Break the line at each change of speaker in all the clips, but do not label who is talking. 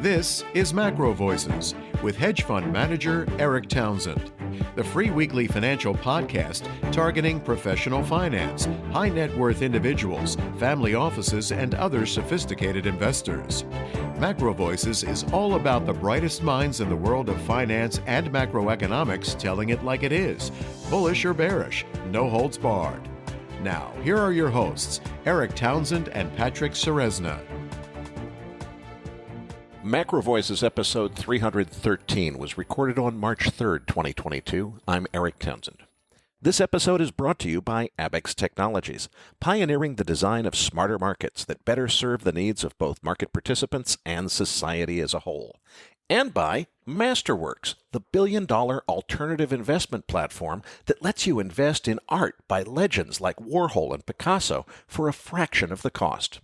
This is MacroVoices with hedge fund manager Erik Townsend, the free weekly financial podcast targeting professional finance, high net worth individuals, family offices, and other sophisticated investors. MacroVoices is all about the brightest minds in the world of finance and macroeconomics telling it like it is, bullish or bearish, no holds barred. Now, here are your hosts, Erik Townsend and Patrick Ceresna.
MacroVoices episode 313 was recorded on March 3rd, 2022. I'm Erik Townsend. This episode is brought to you by Abaxx Technologies, pioneering the design of smarter markets that better serve the needs of both market participants and society as a whole. And by Masterworks, the billion-dollar alternative investment platform that lets you invest in art by legends like Warhol and Picasso for a fraction of the cost.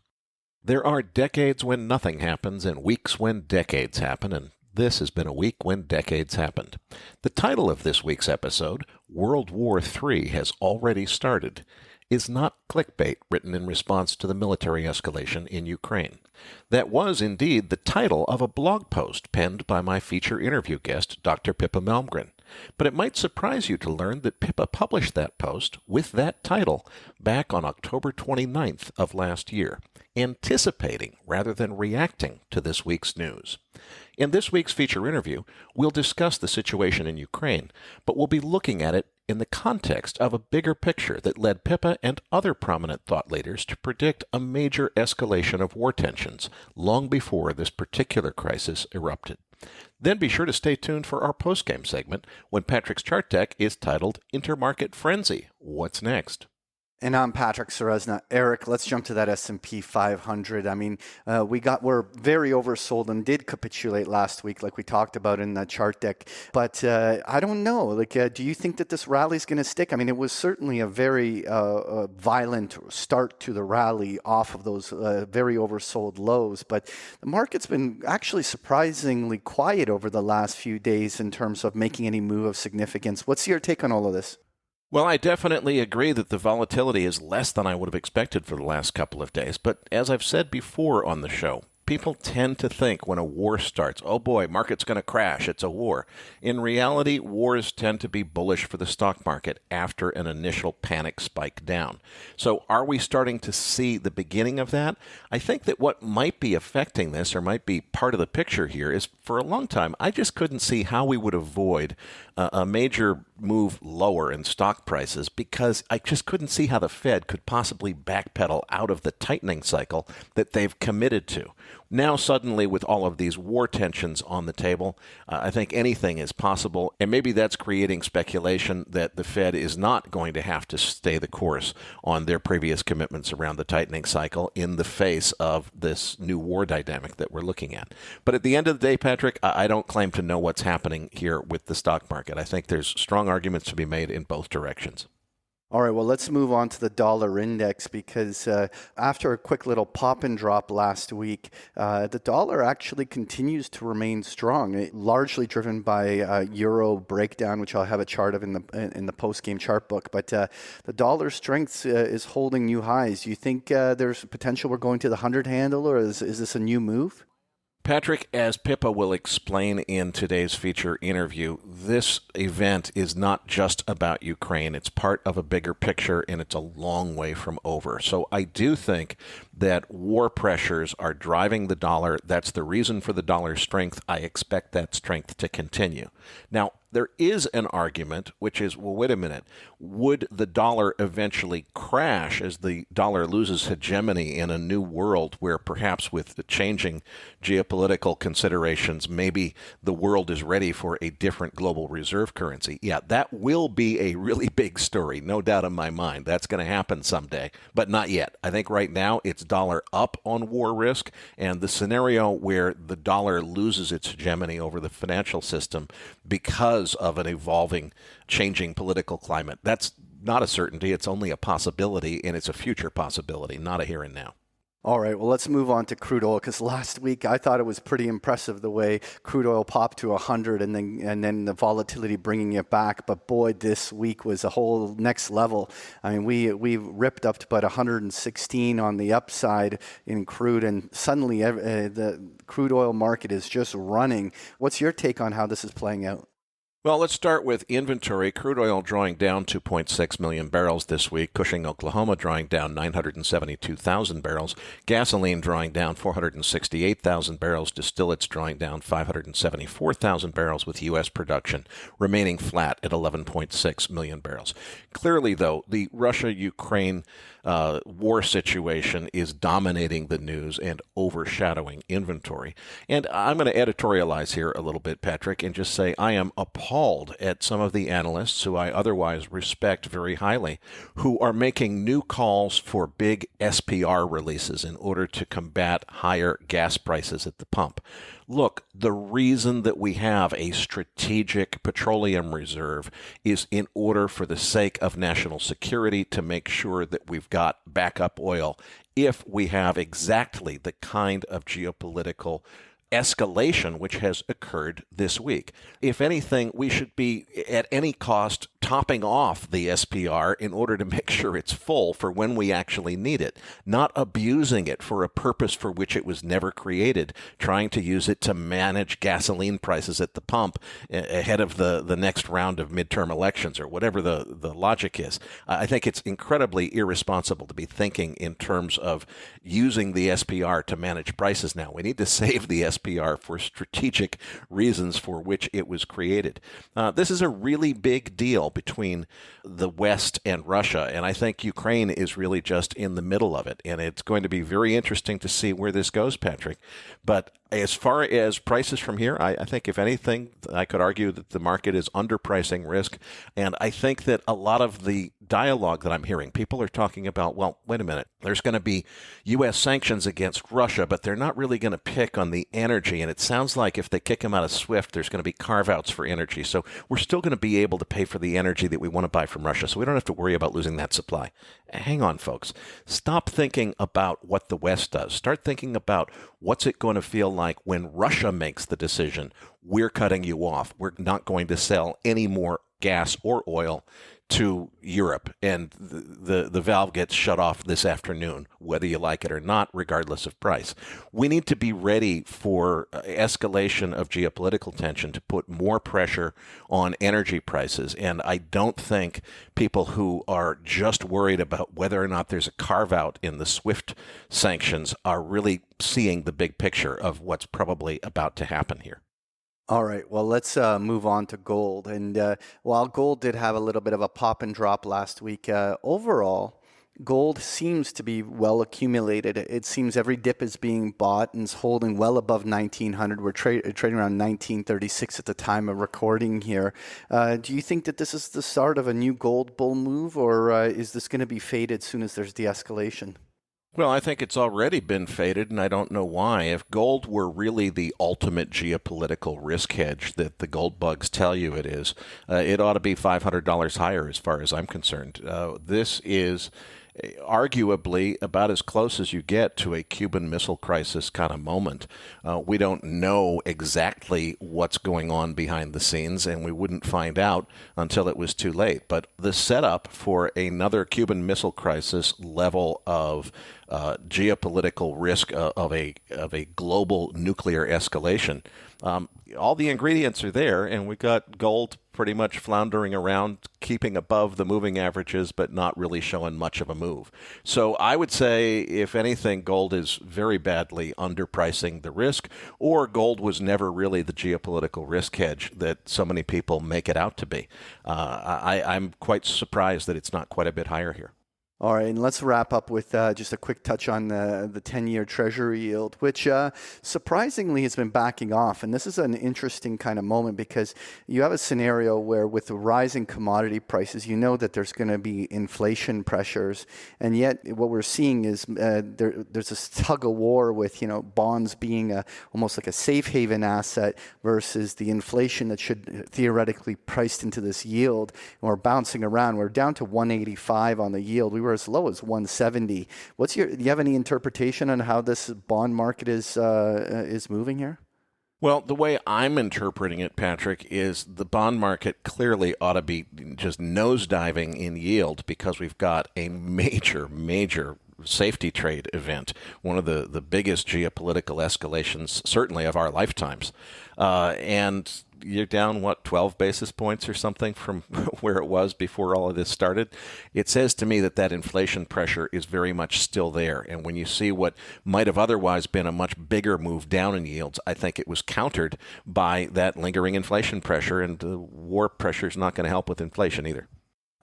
There are decades when nothing happens and weeks when decades happen, and this has been a week when decades happened. The title of this week's episode, World War III Has Already Started, is not clickbait written in response to the military escalation in Ukraine. That was indeed the title of a blog post penned by my feature interview guest, Dr. Pippa Malmgren. But it might surprise you to learn that Pippa published that post with that title back on October 29th of last year, anticipating rather than reacting to this week's news. In this week's feature interview, we'll discuss the situation in Ukraine, but we'll be looking at it in the context of a bigger picture that led Pippa and other prominent thought leaders to predict a major escalation of war tensions long before this particular crisis erupted. Then be sure to stay tuned for our postgame segment when Patrick's chart deck is titled Intermarket Frenzy. What's next?
And I'm Patrick Ceresna. Erik, let's jump to that S&P 500. I mean, we're very oversold and did capitulate last week, like we talked about in the chart deck. But I don't know. Do you think that this rally is going to stick? I mean, it was certainly a very violent start to the rally off of those very oversold lows. But the market's been actually surprisingly quiet over the last few days in terms of making any move of significance. What's your take on all of this?
Well, I definitely agree that the volatility is less than I would have expected for the last couple of days. But as I've said before on the show, people tend to think when a war starts, oh boy, market's going to crash, it's a war. In reality, wars tend to be bullish for the stock market after an initial panic spike down. So are we starting to see the beginning of that? I think that what might be affecting this, or might be part of the picture here, is for a long time, I just couldn't see how we would avoid a major move lower in stock prices, because I just couldn't see how the Fed could possibly backpedal out of the tightening cycle that they've committed to. Now, suddenly, with all of these war tensions on the table, I think anything is possible. And maybe that's creating speculation that the Fed is not going to have to stay the course on their previous commitments around the tightening cycle in the face of this new war dynamic that we're looking at. But at the end of the day, Patrick, I don't claim to know what's happening here with the stock market. I think there's strong arguments to be made in both directions.
All right, well, let's move on to the dollar index, because after a quick little pop and drop last week, the dollar actually continues to remain strong, largely driven by euro breakdown, which I'll have a chart of in the post-game chart book. But the dollar strength is holding new highs. Do you think there's potential we're going to the 100 handle, or is this a new move?
Patrick, as Pippa will explain in today's feature interview, this event is not just about Ukraine. It's part of a bigger picture, and it's a long way from over. So I do think that war pressures are driving the dollar. That's the reason for the dollar's strength. I expect that strength to continue. Now, there is an argument, which is, well, wait a minute, would the dollar eventually crash as the dollar loses hegemony in a new world where perhaps with the changing geopolitical considerations, maybe the world is ready for a different global reserve currency? Yeah, that will be a really big story, no doubt in my mind. That's going to happen someday, but not yet. I think right now it's dollar up on war risk, and the scenario where the dollar loses its hegemony over the financial system because of an evolving, changing political climate, that's not a certainty. It's only a possibility, and it's a future possibility, not a here and now.
All right, well, let's move on to crude oil because last week I thought it was pretty impressive the way crude oil popped to 100 and then the volatility bringing it back. But boy, this week was a whole next level. I mean, we ripped up to about 116 on the upside in crude, and suddenly the crude oil market is just running. What's your take on how this is playing out?
Well, let's start with inventory. Crude oil drawing down 2.6 million barrels this week. Cushing, Oklahoma drawing down 972,000 barrels. Gasoline drawing down 468,000 barrels. Distillates drawing down 574,000 barrels, with U.S. production remaining flat at 11.6 million barrels. Clearly, though, the Russia-Ukraine war situation is dominating the news and overshadowing inventory. And I'm going to editorialize here a little bit, Patrick, and just say I am appalled at some of the analysts who I otherwise respect very highly, who are making new calls for big SPR releases in order to combat higher gas prices at the pump. Look, the reason that we have a strategic petroleum reserve is in order, for the sake of national security, to make sure that we've got backup oil if we have exactly the kind of geopolitical escalation which has occurred this week. If anything, we should be at any cost topping off the SPR in order to make sure it's full for when we actually need it, not abusing it for a purpose for which it was never created, trying to use it to manage gasoline prices at the pump ahead of the next round of midterm elections or whatever the logic is. I think it's incredibly irresponsible to be thinking in terms of using the SPR to manage prices now. We need to save the SPR for strategic reasons for which it was created. This is a really big deal between the West and Russia, and I think Ukraine is really just in the middle of it, and it's going to be very interesting to see where this goes, Patrick. But as far as prices from here, I think, if anything, I could argue that the market is underpricing risk, and I think that a lot of the dialogue that I'm hearing, people are talking about, well, wait a minute, there's going to be U.S. sanctions against Russia, but they're not really going to pick on the energy, and it sounds like if they kick them out of SWIFT, there's going to be carve-outs for energy, so we're still going to be able to pay for the energy that we want to buy from Russia, so we don't have to worry about losing that supply. Hang on, folks. Stop thinking about what the West does. Start thinking about what's it going to feel like when Russia makes the decision, we're cutting you off. We're not going to sell any more gas or oil to Europe, and the valve gets shut off this afternoon, whether you like it or not, regardless of price. We need to be ready for escalation of geopolitical tension to put more pressure on energy prices, and I don't think people who are just worried about whether or not there's a carve-out in the SWIFT sanctions are really seeing the big picture of what's probably about to happen here.
All right, well, let's move on to gold. And while gold did have a little bit of a pop and drop last week, overall, gold seems to be well accumulated. It seems every dip is being bought and is holding well above 1900. We're trading around 1936 at the time of recording here. Do you think that this is the start of a new gold bull move, or is this going to be faded as soon as there's de-escalation?
Well, I think it's already been faded, and I don't know why. If gold were really the ultimate geopolitical risk hedge that the gold bugs tell you it is, it ought to be $500 higher as far as I'm concerned. This is arguably about as close as you get to a Cuban Missile Crisis kind of moment. We don't know exactly what's going on behind the scenes, and we wouldn't find out until it was too late. But the setup for another Cuban Missile Crisis level of geopolitical risk of a global nuclear escalation, all the ingredients are there, and we got gold pretty much floundering around, keeping above the moving averages, but not really showing much of a move. So I would say, if anything, gold is very badly underpricing the risk, or gold was never really the geopolitical risk hedge that so many people make it out to be. I'm quite surprised that it's not quite a bit higher here.
All right, and let's wrap up with just a quick touch on the 10-year Treasury yield, which surprisingly has been backing off. And this is an interesting kind of moment because you have a scenario where with the rising commodity prices, you know that there's going to be inflation pressures. And yet what we're seeing is there's this tug of war with, bonds being almost like a safe haven asset versus the inflation that should theoretically priced into this yield. And we're bouncing around. We're down to 185 on the yield. We were were as low as 170. Do you have any interpretation on how this bond market is moving here?
Well, the way I'm interpreting it, Patrick, is the bond market clearly ought to be just nosediving in yield because we've got a major safety trade event, one of the biggest geopolitical escalations, certainly of our lifetimes. And you're down, 12 basis points or something from where it was before all of this started. It says to me that inflation pressure is very much still there. And when you see what might have otherwise been a much bigger move down in yields, I think it was countered by that lingering inflation pressure, and war pressure is not going to help with inflation either.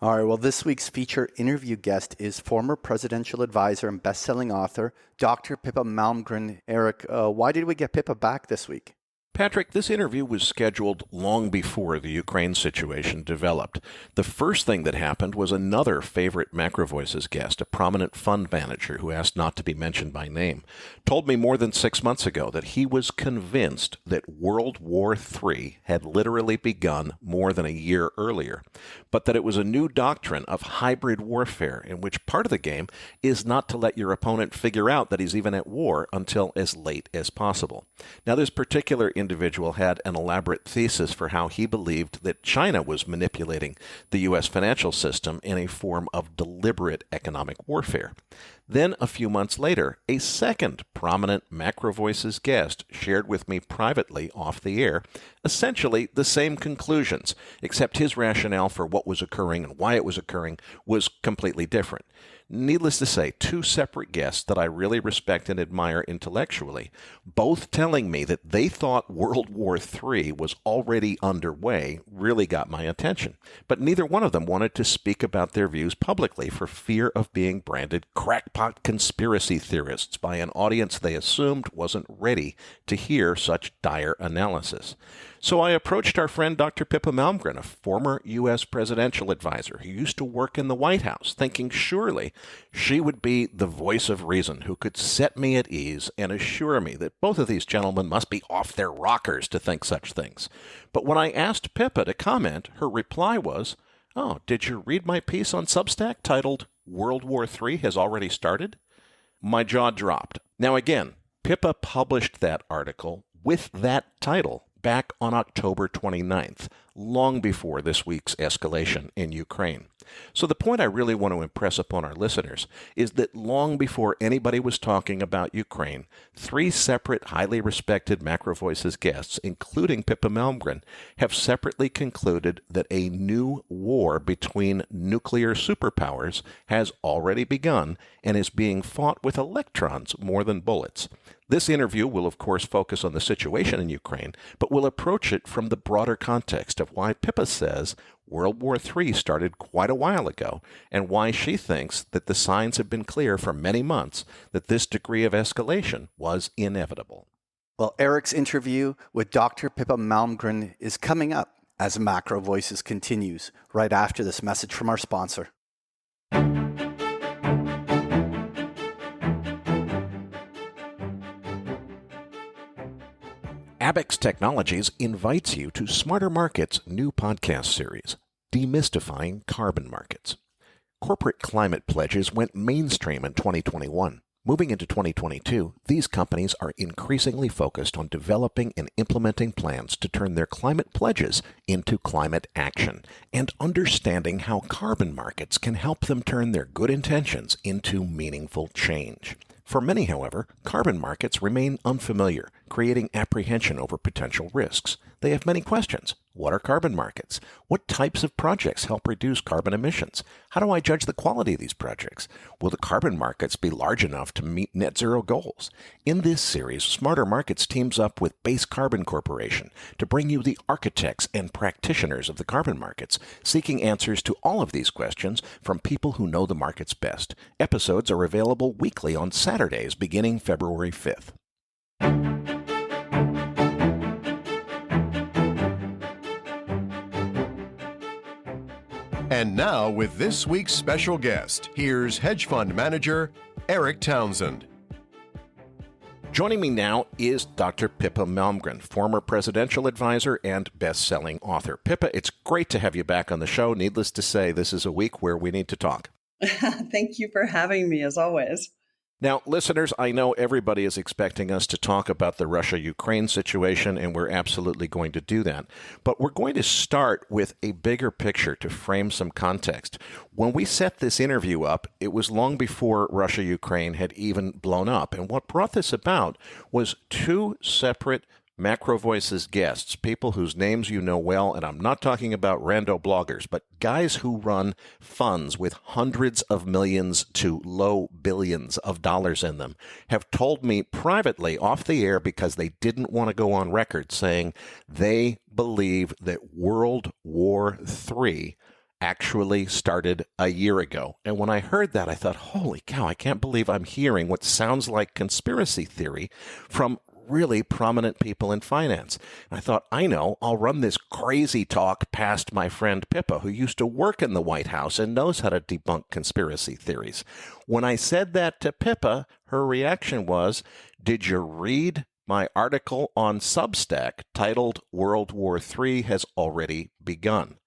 All right, well, this week's feature interview guest is former presidential advisor and best-selling author, Dr. Pippa Malmgren. Erik, why did we get Pippa back this week?
Patrick, this interview was scheduled long before the Ukraine situation developed. The first thing that happened was another favorite MacroVoices guest, a prominent fund manager who asked not to be mentioned by name, told me more than 6 months ago that he was convinced that World War III had literally begun more than a year earlier, but that it was a new doctrine of hybrid warfare in which part of the game is not to let your opponent figure out that he's even at war until as late as possible. Now, this particular individual had an elaborate thesis for how he believed that China was manipulating the U.S. financial system in a form of deliberate economic warfare. Then, a few months later, a second prominent MacroVoices guest shared with me privately off the air essentially the same conclusions, except his rationale for what was occurring and why it was occurring was completely different. Needless to say, two separate guests that I really respect and admire intellectually, both telling me that they thought World War III was already underway, really got my attention. But neither one of them wanted to speak about their views publicly for fear of being branded crackpot conspiracy theorists by an audience they assumed wasn't ready to hear such dire analysis. So I approached our friend Dr. Pippa Malmgren, a former U.S. presidential advisor who used to work in the White House, thinking surely she would be the voice of reason who could set me at ease and assure me that both of these gentlemen must be off their rockers to think such things. But when I asked Pippa to comment, her reply was, "Oh, did you read my piece on Substack titled World War III Has Already Started?" My jaw dropped. Now again, Pippa published that article with that title back on October 29th, long before this week's escalation in Ukraine. So the point I really want to impress upon our listeners is that long before anybody was talking about Ukraine, three separate highly respected MacroVoices guests, including Pippa Malmgren, have separately concluded that a new war between nuclear superpowers has already begun and is being fought with electrons more than bullets. This interview will, of course, focus on the situation in Ukraine, but will approach it from the broader context of why Pippa says World War III started quite a while ago, and why she thinks that the signs have been clear for many months that this degree of escalation was inevitable.
Well, Erik's interview with Dr. Pippa Malmgren is coming up as MacroVoices continues, right after this message from our sponsor.
Abex Technologies invites you to Smarter Markets' new podcast series, Demystifying Carbon Markets. Corporate climate pledges went mainstream in 2021. Moving into 2022, these companies are increasingly focused on developing and implementing plans to turn their climate pledges into climate action, and understanding how carbon markets can help them turn their good intentions into meaningful change. For many, however, carbon markets remain unfamiliar, creating apprehension over potential risks. They have many questions. What are carbon markets? What types of projects help reduce carbon emissions? How do I judge the quality of these projects? Will the carbon markets be large enough to meet net zero goals? In this series, Smarter Markets teams up with Base Carbon Corporation to bring you the architects and practitioners of the carbon markets, seeking answers to all of these questions from people who know the markets best. Episodes are available weekly on Saturdays beginning February 5th.
And now, with this week's special guest, here's hedge fund manager Erik Townsend.
Joining me now is Dr. Pippa Malmgren, former presidential advisor and best-selling author. Pippa, it's great to have you back on the show. Needless to say, this is a week where we need to talk.
Thank you for having me, as always.
Now, listeners, I know everybody is expecting us to talk about the Russia-Ukraine situation, and we're absolutely going to do that. But we're going to start with a bigger picture to frame some context. When we set this interview up, it was long before Russia-Ukraine had even blown up. And what brought this about was two separate MacroVoices guests, people whose names you know well, and I'm not talking about rando bloggers, but guys who run funds with hundreds of millions to low billions of dollars in them, have told me privately off the air, because they didn't want to go on record, saying they believe that World War III actually started a year ago. And when I heard that, I thought, holy cow, I can't believe I'm hearing what sounds like conspiracy theory from really prominent people in finance. And I thought, I know, I'll run this crazy talk past my friend Pippa, who used to work in the White House and knows how to debunk conspiracy theories. When I said that to Pippa, her reaction was, did you read my article on Substack titled World War III Has Already Begun?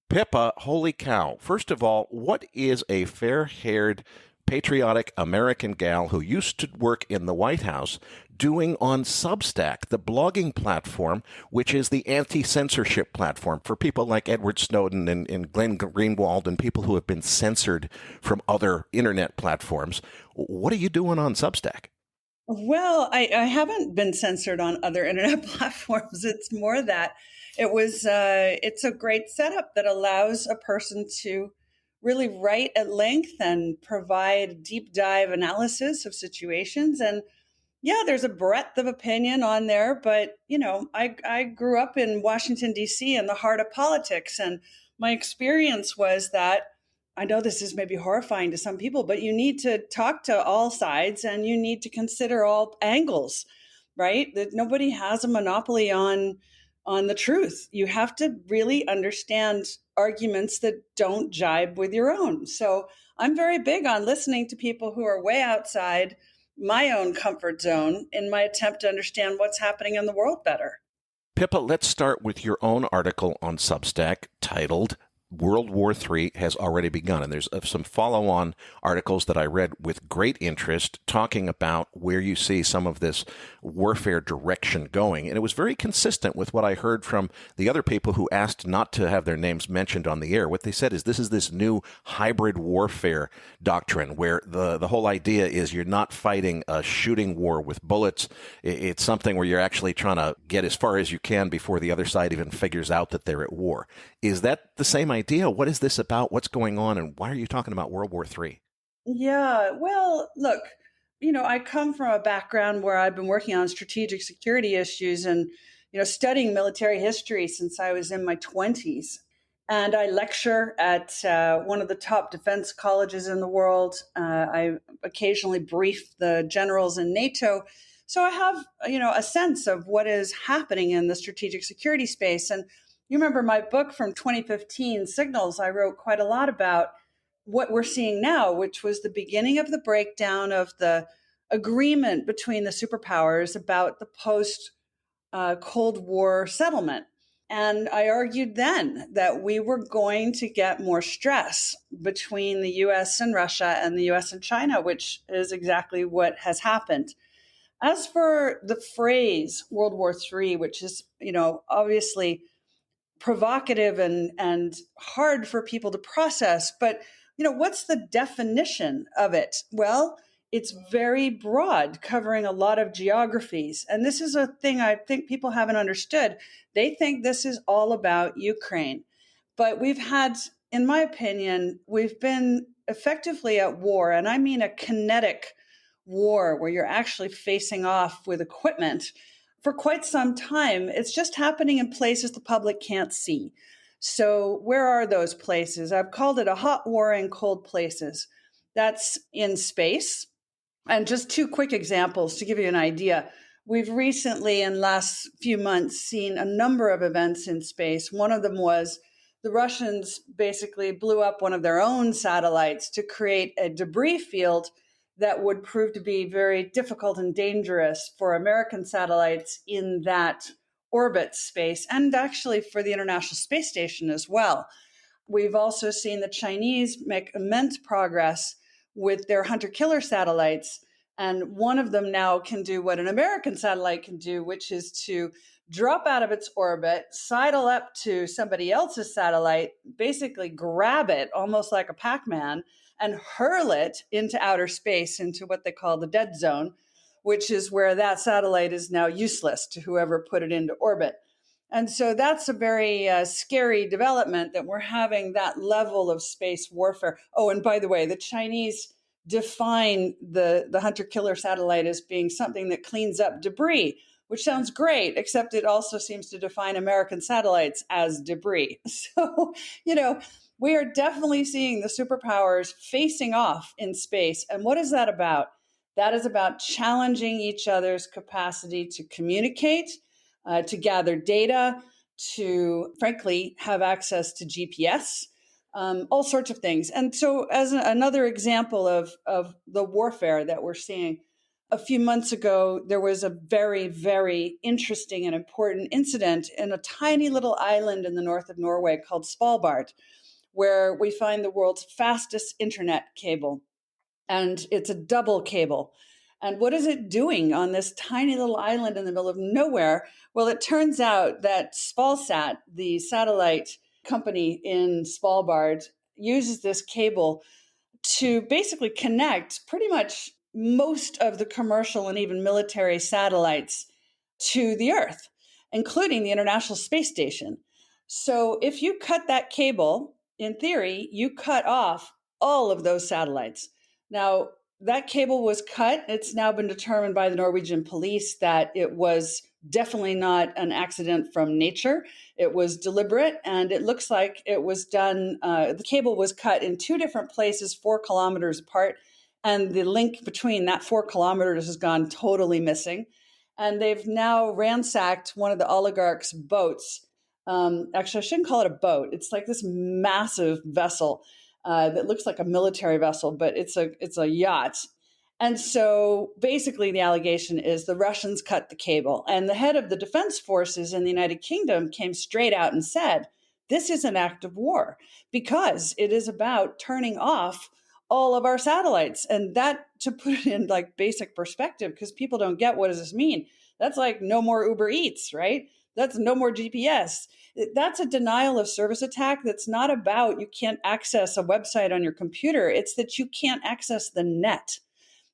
Pippa, holy cow. First of all, what is a fair-haired, patriotic American gal who used to work in the White House doing on Substack, the blogging platform, which is the anti-censorship platform for people like Edward Snowden and Glenn Greenwald and people who have been censored from other internet platforms? What are you doing on Substack?
Well, I haven't been censored on other internet platforms. It's more that it's a great setup that allows a person to really write at length and provide deep dive analysis of situations. And yeah, there's a breadth of opinion on there, but I grew up in Washington, D.C., in the heart of politics, and my experience was that I know this is maybe horrifying to some people, but you need to talk to all sides and you need to consider all angles, right? That nobody has a monopoly on the truth. You have to really understand arguments that don't jibe with your own. So I'm very big on listening to people who are way outside my own comfort zone in my attempt to understand what's happening in the world better.
Pippa, let's start with your own article on Substack titled World War III Has Already Begun. And there's some follow-on articles that I read with great interest talking about where you see some of this warfare direction going. And it was very consistent with what I heard from the other people who asked not to have their names mentioned on the air. What they said is this is this new hybrid warfare doctrine where the whole idea is you're not fighting a shooting war with bullets. It's something where you're actually trying to get as far as you can before the other side even figures out that they're at war. Is that the same idea? What is this about? What's going on? And why are you talking about World War III?
Yeah, well, look, I come from a background where I've been working on strategic security issues and, studying military history since I was in my 20s. And I lecture at one of the top defense colleges in the world. I occasionally brief the generals in NATO. So I have, a sense of what is happening in the strategic security space. And you remember my book from 2015, Signals, I wrote quite a lot about what we're seeing now, which was the beginning of the breakdown of the agreement between the superpowers about the post Cold War settlement. And I argued then that we were going to get more stress between the US and Russia and the US and China, which is exactly what has happened. As for the phrase World War III, which is, obviously provocative and hard for people to process, but what's the definition of it? Well, it's very broad, covering a lot of geographies. And this is a thing I think people haven't understood. They think this is all about Ukraine. But in my opinion, we've been effectively at war, and I mean a kinetic war where you're actually facing off with equipment for quite some time. It's just happening in places the public can't see. So where are those places? I've called it a hot war in cold places. That's in space. And just two quick examples to give you an idea. We've recently, in the last few months, seen a number of events in space. One of them was the Russians basically blew up one of their own satellites to create a debris field that would prove to be very difficult and dangerous for American satellites in that orbit space, and actually for the International Space Station as well. we've also seen the Chinese make immense progress with their hunter-killer satellites. And one of them now can do what an American satellite can do, which is to drop out of its orbit, sidle up to somebody else's satellite, basically grab it almost like a Pac-Man, and hurl it into outer space, into what they call the dead zone, which is where that satellite is now useless to whoever put it into orbit. And so that's a very scary development, that we're having that level of space warfare. Oh, and by the way, the Chinese define the hunter-killer satellite as being something that cleans up debris, which sounds great, except it also seems to define American satellites as debris. So, we are definitely seeing the superpowers facing off in space. And what is that about? That is about challenging each other's capacity to communicate, to gather data, to frankly have access to GPS, all sorts of things. And so, as another example of the warfare that we're seeing, a few months ago, there was a very, very interesting and important incident in a tiny little island in the north of Norway called Svalbard, where we find the world's fastest internet cable. And it's a double cable. And what is it doing on this tiny little island in the middle of nowhere? Well, it turns out that Spalsat, the satellite company in Svalbard, uses this cable to basically connect pretty much most of the commercial and even military satellites to the Earth, including the International Space Station. So if you cut that cable, in theory, you cut off all of those satellites. Now, that cable was cut. It's now been determined by the Norwegian police that it was definitely not an accident from nature. It was deliberate, and it looks like it was done. The cable was cut in two different places, 4 kilometers apart, and the link between that 4 kilometers has gone totally missing. And they've now ransacked one of the oligarch's boats. Actually, I shouldn't call it a boat. It's like this massive vessel that looks like a military vessel, but it's a yacht. And so basically the allegation is the Russians cut the cable. And the head of the defense forces in the United Kingdom came straight out and said, this is an act of war because it is about turning off all of our satellites. And that, to put it in like basic perspective, because people don't get, what does this mean? That's like no more Uber Eats, right? That's no more GPS. That's a denial of service attack. That's not about you can't access a website on your computer. It's that you can't access the net.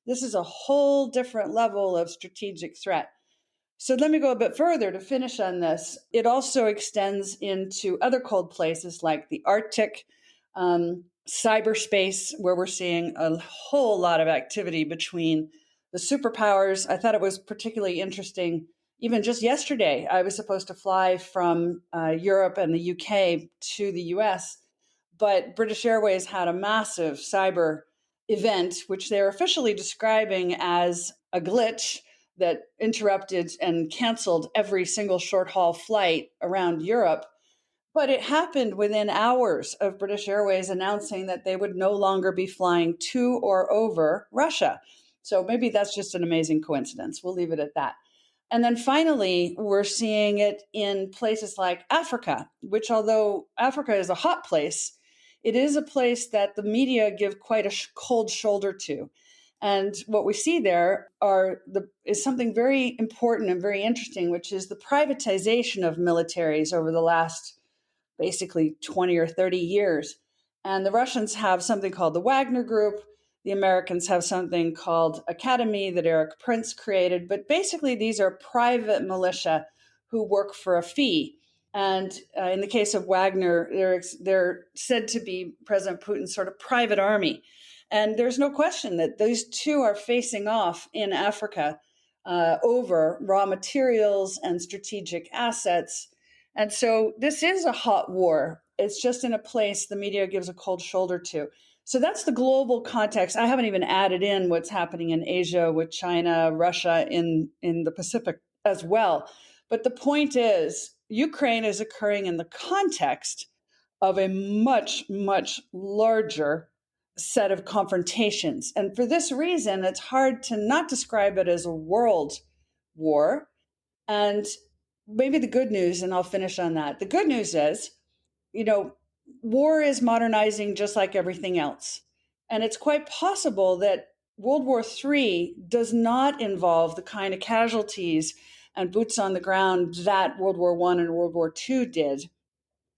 This is a whole different level of strategic threat. So let me go a bit further to finish on this. It also extends into other cold places like the Arctic, cyberspace, where we're seeing a whole lot of activity between the superpowers. I thought it was particularly interesting. Even just yesterday, I was supposed to fly from Europe and the UK to the US, but British Airways had a massive cyber event, which they're officially describing as a glitch that interrupted and canceled every single short haul flight around Europe. But it happened within hours of British Airways announcing that they would no longer be flying to or over Russia. So maybe that's just an amazing coincidence. We'll leave it at that. And then finally, we're seeing it in places like Africa, which, although Africa is a hot place, it is a place that the media give quite a cold shoulder to. And what we see there is something very important and very interesting, which is the privatization of militaries over the last basically 20 or 30 years. And the Russians have something called the Wagner Group. The Americans have something called Academy that Erik Prince created. But basically, these are private militia who work for a fee. And in the case of Wagner, they're said to be President Putin's sort of private army. And there's no question that those two are facing off in Africa over raw materials and strategic assets. And so this is a hot war. It's just in a place the media gives a cold shoulder to. So that's the global context. I haven't even added in what's happening in Asia with China, Russia, in the Pacific as well. But the point is, Ukraine is occurring in the context of a much, much larger set of confrontations. And for this reason, it's hard to not describe it as a world war. And maybe the good news, and I'll finish on that. The good news is, war is modernizing just like everything else. And it's quite possible that World War III does not involve the kind of casualties and boots on the ground that World War I and World War II did.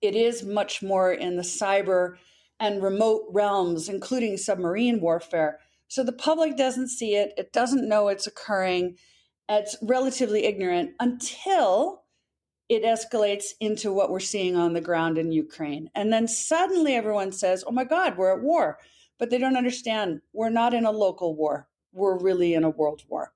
It is much more in the cyber and remote realms, including submarine warfare. So the public doesn't see it, it doesn't know it's occurring, it's relatively ignorant until it escalates into what we're seeing on the ground in Ukraine. And then suddenly everyone says, oh my God, we're at war. But they don't understand we're not in a local war. We're really in a world war.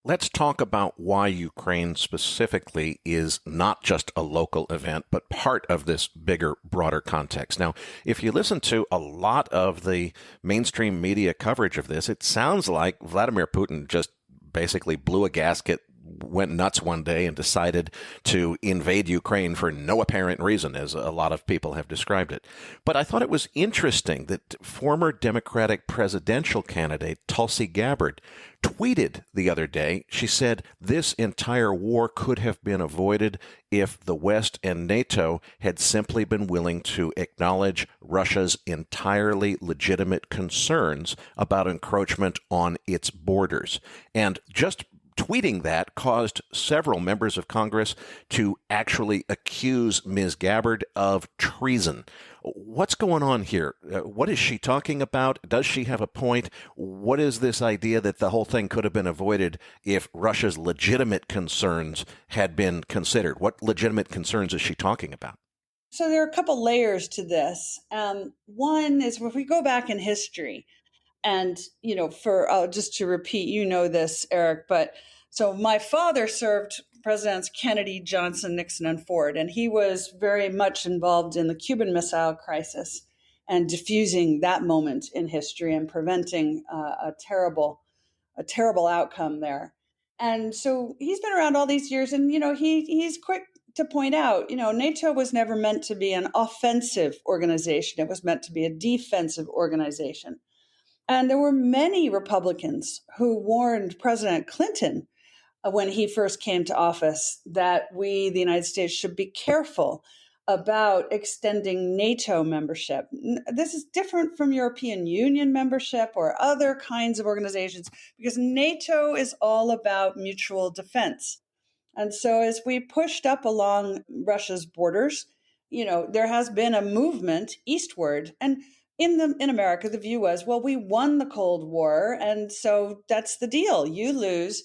Let's talk about why Ukraine specifically is not just a local event, but part of this bigger, broader context. Now, if you listen to a lot of the mainstream media coverage of this, it sounds like Vladimir Putin just basically blew a gasket, went nuts one day and decided to invade Ukraine for no apparent reason, as a lot of people have described it. But I thought it was interesting that former Democratic presidential candidate Tulsi Gabbard tweeted the other day. She said this entire war could have been avoided if the West and NATO had simply been willing to acknowledge Russia's entirely legitimate concerns about encroachment on its borders. And just tweeting that caused several members of Congress to actually accuse Ms. Gabbard of treason. What's going on here? What is she talking about? Does she have a point? What is this idea that the whole thing could have been avoided if Russia's legitimate concerns had been considered? What legitimate concerns is she talking about?
So there are a couple layers to this. One is if we go back in history, and, for just to repeat, this, Erik, but so my father served Presidents Kennedy, Johnson, Nixon, and Ford, and he was very much involved in the Cuban Missile Crisis and diffusing that moment in history and preventing a terrible outcome there. And so he's been around all these years, and, he's quick to point out, NATO was never meant to be an offensive organization. It was meant to be a defensive organization. And there were many Republicans who warned President Clinton when he first came to office that we, the United States, should be careful about extending NATO membership. This is different from European Union membership or other kinds of organizations because NATO is all about mutual defense. And so as we pushed up along Russia's borders, there has been a movement eastward. And in America, the view was, well, we won the Cold War, and so that's the deal. You lose.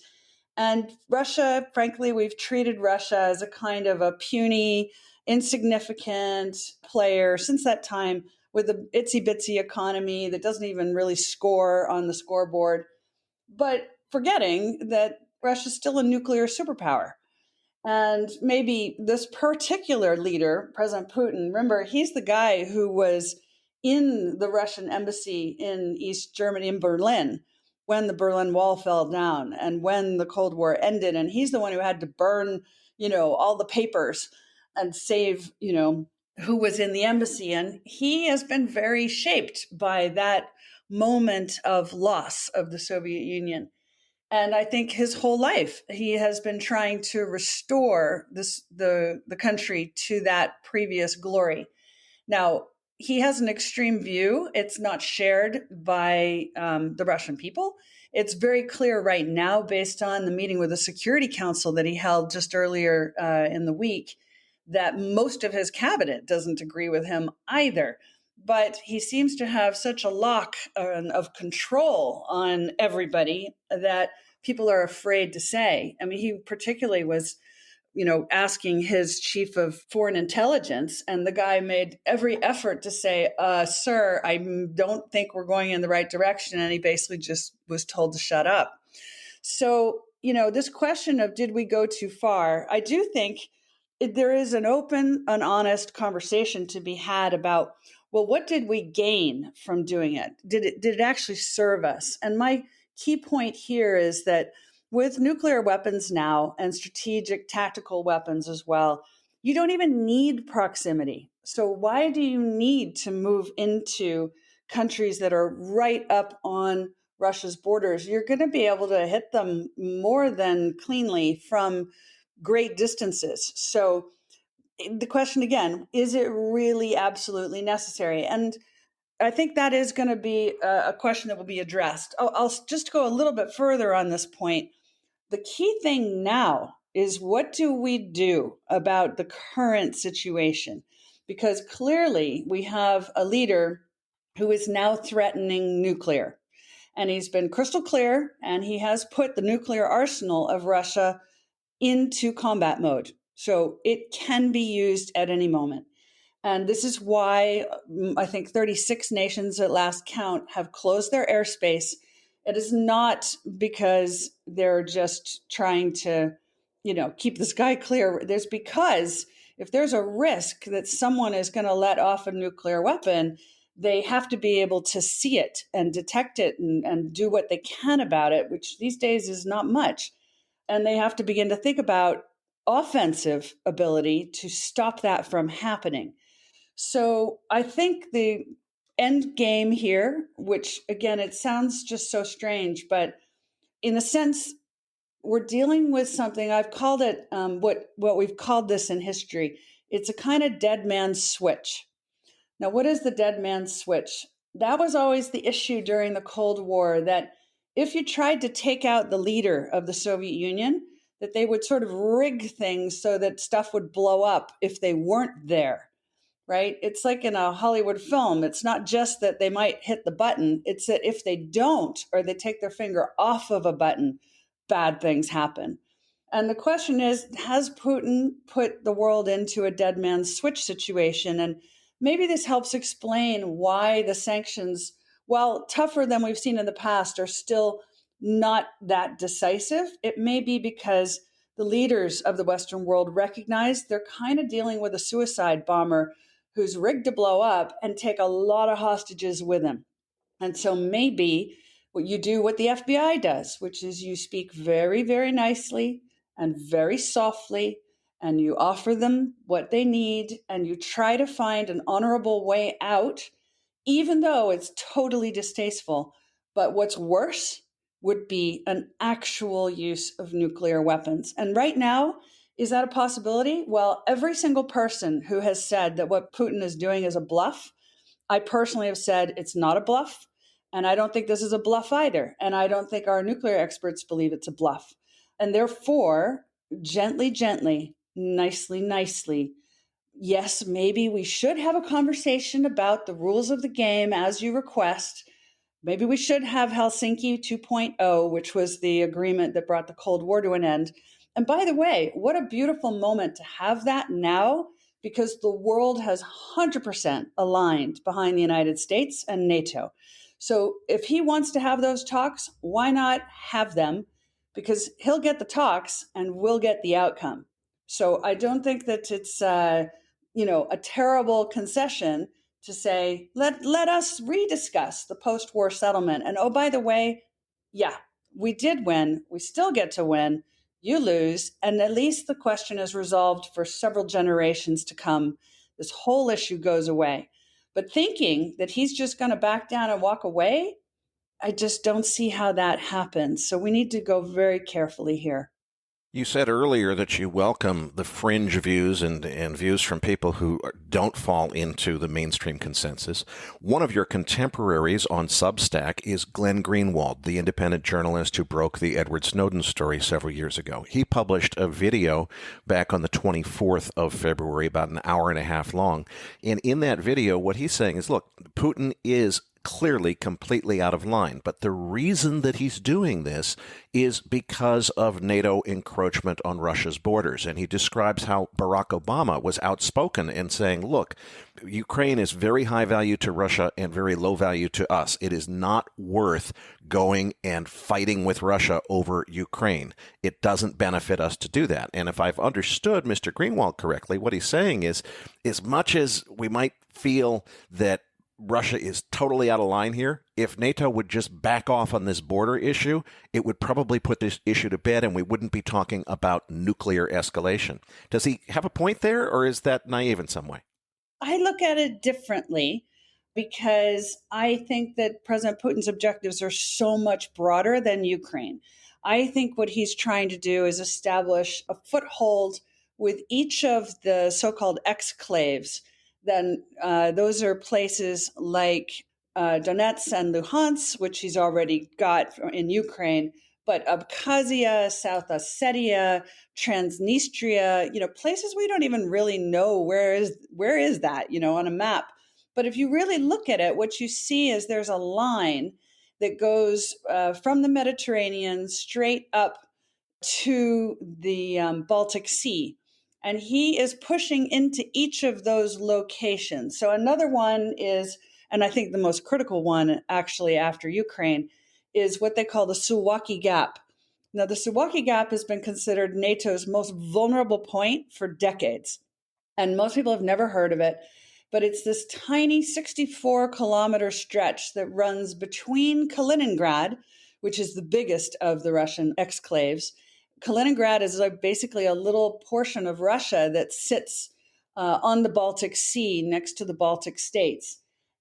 And Russia, frankly, we've treated Russia as a kind of a puny, insignificant player since that time with an itsy-bitsy economy that doesn't even really score on the scoreboard, but forgetting that Russia's still a nuclear superpower. And maybe this particular leader, President Putin, remember, he's the guy who was in the Russian embassy in East Germany, in Berlin, when the Berlin Wall fell down and when the Cold War ended. And he's the one who had to burn, all the papers and save, who was in the embassy. And he has been very shaped by that moment of loss of the Soviet Union. And I think his whole life, he has been trying to restore the country to that previous glory. Now, he has an extreme view. It's not shared by the Russian people. It's very clear right now, based on the meeting with the Security Council that he held just earlier in the week, that most of his cabinet doesn't agree with him either. But he seems to have such a lock of control on everybody that people are afraid to say. I mean, he particularly was, asking his chief of foreign intelligence, and the guy made every effort to say, sir, I don't think we're going in the right direction. And he basically just was told to shut up. So, this question of did we go too far? I do think there is an open, an honest conversation to be had about, well, what did we gain from doing it? Did it actually serve us? And my key point here is that with nuclear weapons now and strategic tactical weapons as well, you don't even need proximity. So why do you need to move into countries that are right up on Russia's borders? You're going to be able to hit them more than cleanly from great distances. So the question again, is it really absolutely necessary? And I think that is going to be a question that will be addressed. I'll just go a little bit further on this point. The key thing now is, what do we do about the current situation? Because clearly we have a leader who is now threatening nuclear. And he's been crystal clear, and he has put the nuclear arsenal of Russia into combat mode. So it can be used at any moment. And this is why I think 36 nations at last count have closed their airspace. It is not because they're just trying to, keep the sky clear. There's because if there's a risk that someone is going to let off a nuclear weapon, they have to be able to see it and detect it and do what they can about it, which these days is not much. And they have to begin to think about offensive ability to stop that from happening. So I think the end game here, which again, it sounds just so strange, but in a sense, we're dealing with something. I've called it what we've called this in history. It's a kind of dead man's switch. Now, what is the dead man's switch? That was always the issue during the Cold War, that if you tried to take out the leader of the Soviet Union, that they would sort of rig things so that stuff would blow up if they weren't there. Right? It's like in a Hollywood film. It's not just that they might hit the button. It's that if they don't, or they take their finger off of a button, bad things happen. And the question is, has Putin put the world into a dead man's switch situation? And maybe this helps explain why the sanctions, while tougher than we've seen in the past, are still not that decisive. It may be because the leaders of the Western world recognize they're kind of dealing with a suicide bomber who's rigged to blow up and take a lot of hostages with him. And so maybe what you do, what the FBI does, which is you speak very, very nicely and very softly, and you offer them what they need, and you try to find an honorable way out, even though it's totally distasteful. But what's worse would be an actual use of nuclear weapons. And right now, is that a possibility? Well, every single person who has said that what Putin is doing is a bluff, I personally have said it's not a bluff. And I don't think this is a bluff either. And I don't think our nuclear experts believe it's a bluff. And therefore, gently, gently, nicely, yes, maybe we should have a conversation about the rules of the game as you request. Maybe we should have Helsinki 2.0, which was the agreement that brought the Cold War to an end. And by the way, what a beautiful moment to have that now, because the world has 100% aligned behind the United States and NATO. So if he wants to have those talks, why not have them? Because he'll get the talks and we'll get the outcome. So I don't think that it's a terrible concession to say, let us rediscuss the post-war settlement. And oh, by the way, yeah, we did win. We still get to win. You lose. And at least the question is resolved for several generations to come. This whole issue goes away. But thinking that he's just going to back down and walk away, I just don't see how that happens. So we need to go very carefully here.
You said earlier that you welcome the fringe views and views from people who don't fall into the mainstream consensus. One of your contemporaries on Substack is Glenn Greenwald, the independent journalist who broke the Edward Snowden story several years ago. He published a video back on the 24th of February, about an hour and a half long. And in that video, what he's saying is, look, Putin is clearly completely out of line. But the reason that he's doing this is because of NATO encroachment on Russia's borders. And he describes how Barack Obama was outspoken in saying, look, Ukraine is very high value to Russia and very low value to us. It is not worth going and fighting with Russia over Ukraine. It doesn't benefit us to do that. And if I've understood Mr. Greenwald correctly, what he's saying is, as much as we might feel that Russia is totally out of line here, if NATO would just back off on this border issue, it would probably put this issue to bed and we wouldn't be talking about nuclear escalation. Does he have a point there, or is that naive in some way?
I look at it differently because I think that President Putin's objectives are so much broader than Ukraine. I think what he's trying to do is establish a foothold with each of the so-called exclaves. Then those are places like Donetsk and Luhansk, which he's already got in Ukraine, but Abkhazia, South Ossetia, Transnistria, places we don't even really know where is that, on a map. But if you really look at it, what you see is there's a line that goes from the Mediterranean straight up to the Baltic Sea. And he is pushing into each of those locations. So another one is, and I think the most critical one actually after Ukraine, is what they call the Suwalki Gap. Now, the Suwalki Gap has been considered NATO's most vulnerable point for decades. And most people have never heard of it. But it's this tiny 64-kilometer stretch that runs between Kaliningrad, which is the biggest of the Russian exclaves. Kaliningrad is like basically a little portion of Russia that sits on the Baltic Sea next to the Baltic states.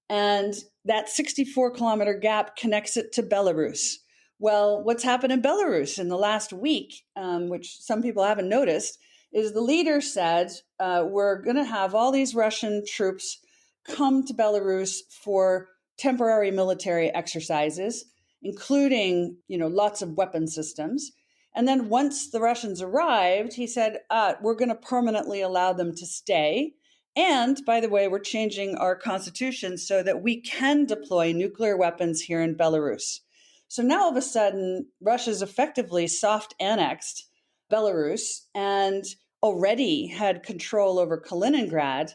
And that 64-kilometer gap connects it to Belarus. Well, what's happened in Belarus in the last week, which some people haven't noticed, is the leader said, we're going to have all these Russian troops come to Belarus for temporary military exercises, including, lots of weapon systems. And then once the Russians arrived, he said, we're going to permanently allow them to stay. And by the way, we're changing our constitution so that we can deploy nuclear weapons here in Belarus. So now all of a sudden, Russia's effectively soft annexed Belarus and already had control over Kaliningrad.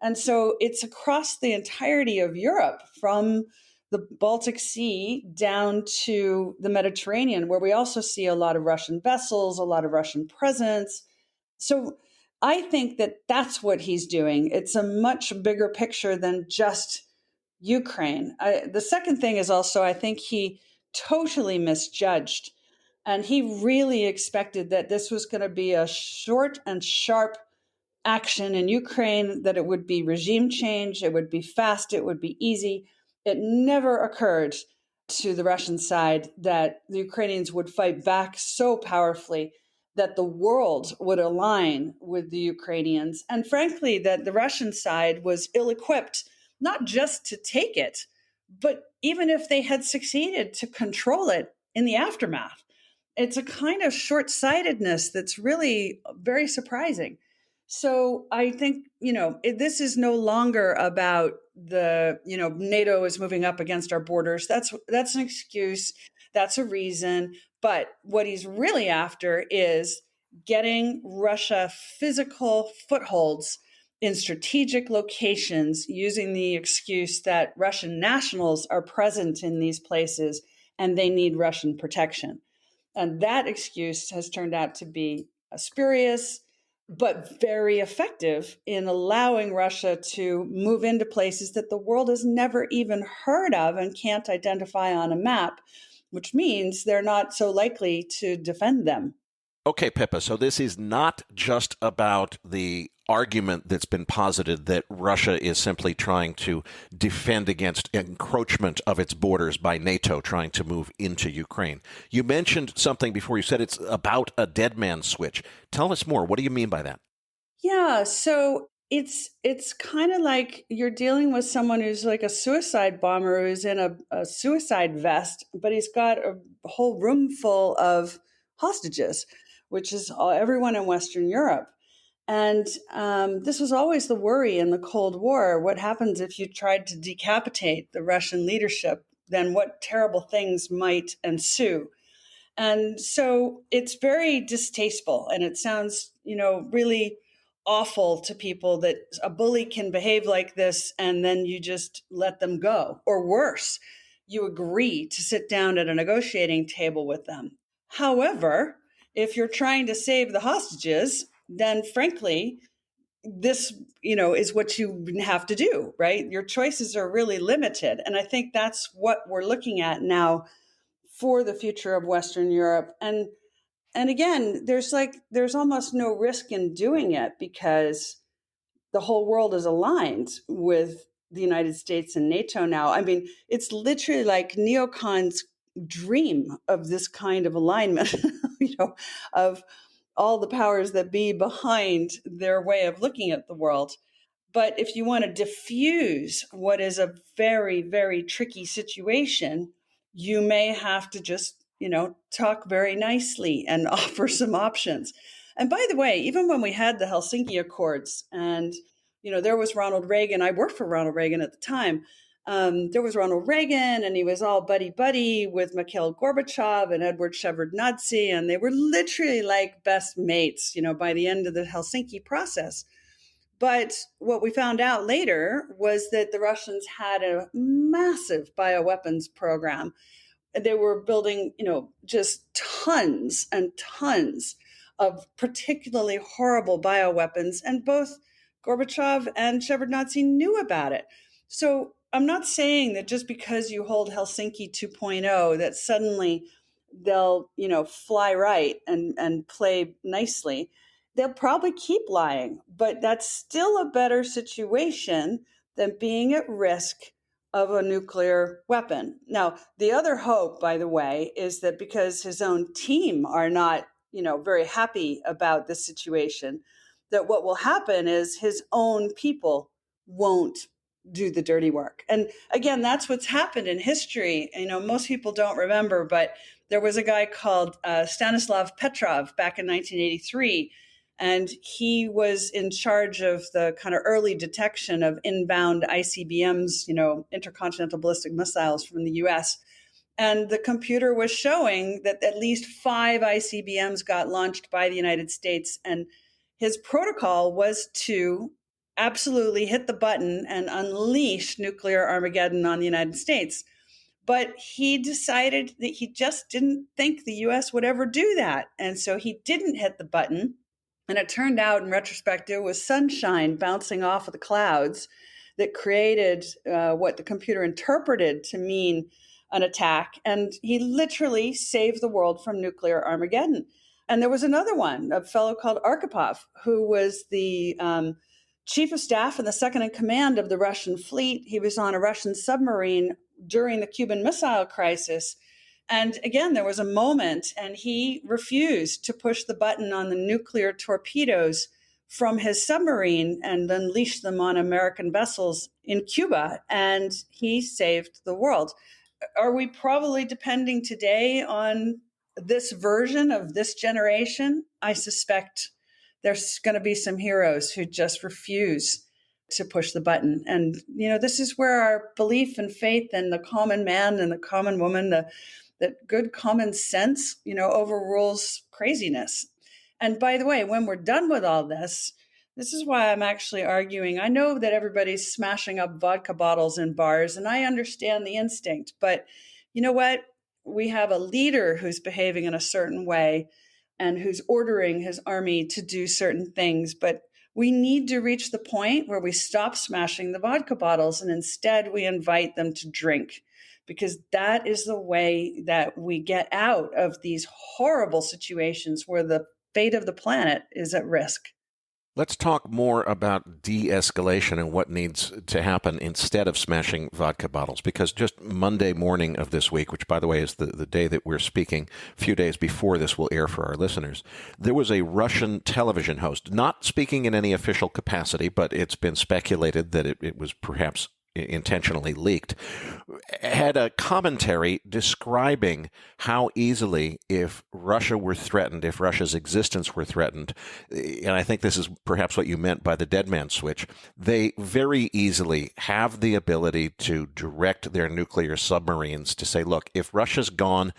And so it's across the entirety of Europe, from the Baltic Sea down to the Mediterranean, where we also see a lot of Russian vessels, a lot of Russian presence. So I think that that's what he's doing. It's a much bigger picture than just Ukraine. The second thing is also, I think he totally misjudged. And he really expected that this was going to be a short and sharp action in Ukraine, that it would be regime change, it would be fast, it would be easy. It never occurred to the Russian side that the Ukrainians would fight back so powerfully that the world would align with the Ukrainians. And frankly, that the Russian side was ill-equipped, not just to take it, but even if they had succeeded, to control it in the aftermath. It's a kind of short-sightedness that's really very surprising. So I think, this is no longer about NATO is moving up against our borders. That's an excuse. That's a reason. But what he's really after is getting Russia physical footholds in strategic locations, using the excuse that Russian nationals are present in these places and they need Russian protection. And that excuse has turned out to be spurious, but very effective in allowing Russia to move into places that the world has never even heard of and can't identify on a map, which means they're not so likely to defend them.
Okay, Pippa, so this is not just about the argument that's been posited that Russia is simply trying to defend against encroachment of its borders by NATO trying to move into Ukraine. You mentioned something before. You said it's about a dead man's switch. Tell us more. What do you mean by that?
Yeah, so it's kind of like you're dealing with someone who's like a suicide bomber who's in a suicide vest, but he's got a whole room full of hostages, which is everyone in Western Europe. And this was always the worry in the Cold War. What happens if you tried to decapitate the Russian leadership? Then what terrible things might ensue? And so it's very distasteful, and it sounds, really awful to people that a bully can behave like this and then you just let them go. Or worse, you agree to sit down at a negotiating table with them. However, if you're trying to save the hostages, then frankly, this, is what you have to do, right? Your choices are really limited. And I think that's what we're looking at now for the future of Western Europe. And again, there's almost no risk in doing it because the whole world is aligned with the United States and NATO now. I mean, it's literally like neocons dream of this kind of alignment, of all the powers that be behind their way of looking at the world. But if you want to diffuse what is a very, very tricky situation, you may have to just, talk very nicely and offer some options. And by the way, even when we had the Helsinki Accords and, there was Ronald Reagan, I worked for Ronald Reagan at the time. There was Ronald Reagan, and he was all buddy-buddy with Mikhail Gorbachev and Edward Shevardnadze, and they were literally like best mates, by the end of the Helsinki process. But what we found out later was that the Russians had a massive bioweapons program. They were building, just tons and tons of particularly horrible bioweapons, and both Gorbachev and Shevardnadze knew about it. So I'm not saying that just because you hold Helsinki 2.0 that suddenly they'll, fly right and play nicely. They'll probably keep lying, but that's still a better situation than being at risk of a nuclear weapon. Now, the other hope, by the way, is that because his own team are not, very happy about this situation, that what will happen is his own people won't do the dirty work. And again, that's what's happened in history. Most people don't remember, but there was a guy called Stanislav Petrov back in 1983. And he was in charge of the kind of early detection of inbound ICBMs, intercontinental ballistic missiles from the US. And the computer was showing that at least 5 ICBMs got launched by the United States. And his protocol was to absolutely hit the button and unleash nuclear Armageddon on the United States. But he decided that he just didn't think the US would ever do that. And so he didn't hit the button. And it turned out, in retrospect, it was sunshine bouncing off of the clouds that created what the computer interpreted to mean an attack. And he literally saved the world from nuclear Armageddon. And there was another one, a fellow called Arkhipov, who was the chief of staff and the second in command of the Russian fleet. He was on a Russian submarine during the Cuban Missile Crisis. And again, there was a moment, and he refused to push the button on the nuclear torpedoes from his submarine and unleash them on American vessels in Cuba, and he saved the world. Are we probably depending today on this version of this generation? I suspect there's going to be some heroes who just refuse to push the button. And, this is where our belief and faith in the common man and the common woman, that good common sense, overrules craziness. And by the way, when we're done with all this is why I'm actually arguing. I know that everybody's smashing up vodka bottles in bars, and I understand the instinct. But you know what? We have a leader who's behaving in a certain way and who's ordering his army to do certain things. But we need to reach the point where we stop smashing the vodka bottles and instead we invite them to drink, because that is the way that we get out of these horrible situations where the fate of the planet is at risk.
Let's talk more about de-escalation and what needs to happen instead of smashing vodka bottles, because just Monday morning of this week, which, by the way, is the day that we're speaking, a few days before this will air for our listeners, there was a Russian television host, not speaking in any official capacity, but it's been speculated that it was perhaps intentionally leaked, had a commentary describing how easily, if Russia were threatened, if Russia's existence were threatened, and I think this is perhaps what you meant by the dead man switch, they very easily have the ability to direct their nuclear submarines to say, look, if Russia's gone,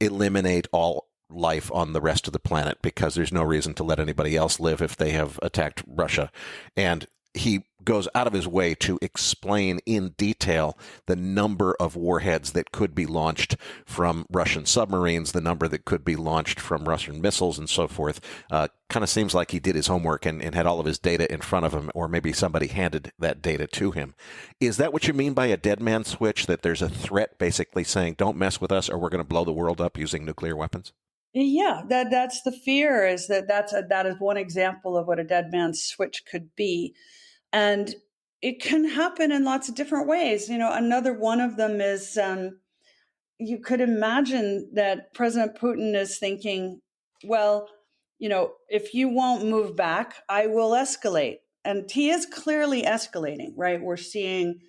eliminate all life on the rest of the planet, because there's no reason to let anybody else live if they have attacked Russia. And he goes out of his way to explain in detail the number of warheads that could be launched from Russian submarines, the number that could be launched from Russian missiles, and so forth. Kind of seems like he did his homework and had all of his data in front of him, or maybe somebody handed that data to him. Is that what you mean by a dead man switch, that there's a threat basically saying, don't mess with us or we're going to blow the world up using nuclear weapons?
Yeah, that's the fear, is that is one example of what a dead man switch could be. And it can happen in lots of different ways. Another one of them is you could imagine that President Putin is thinking, well, if you won't move back, I will escalate. And he is clearly escalating, right? We're seeing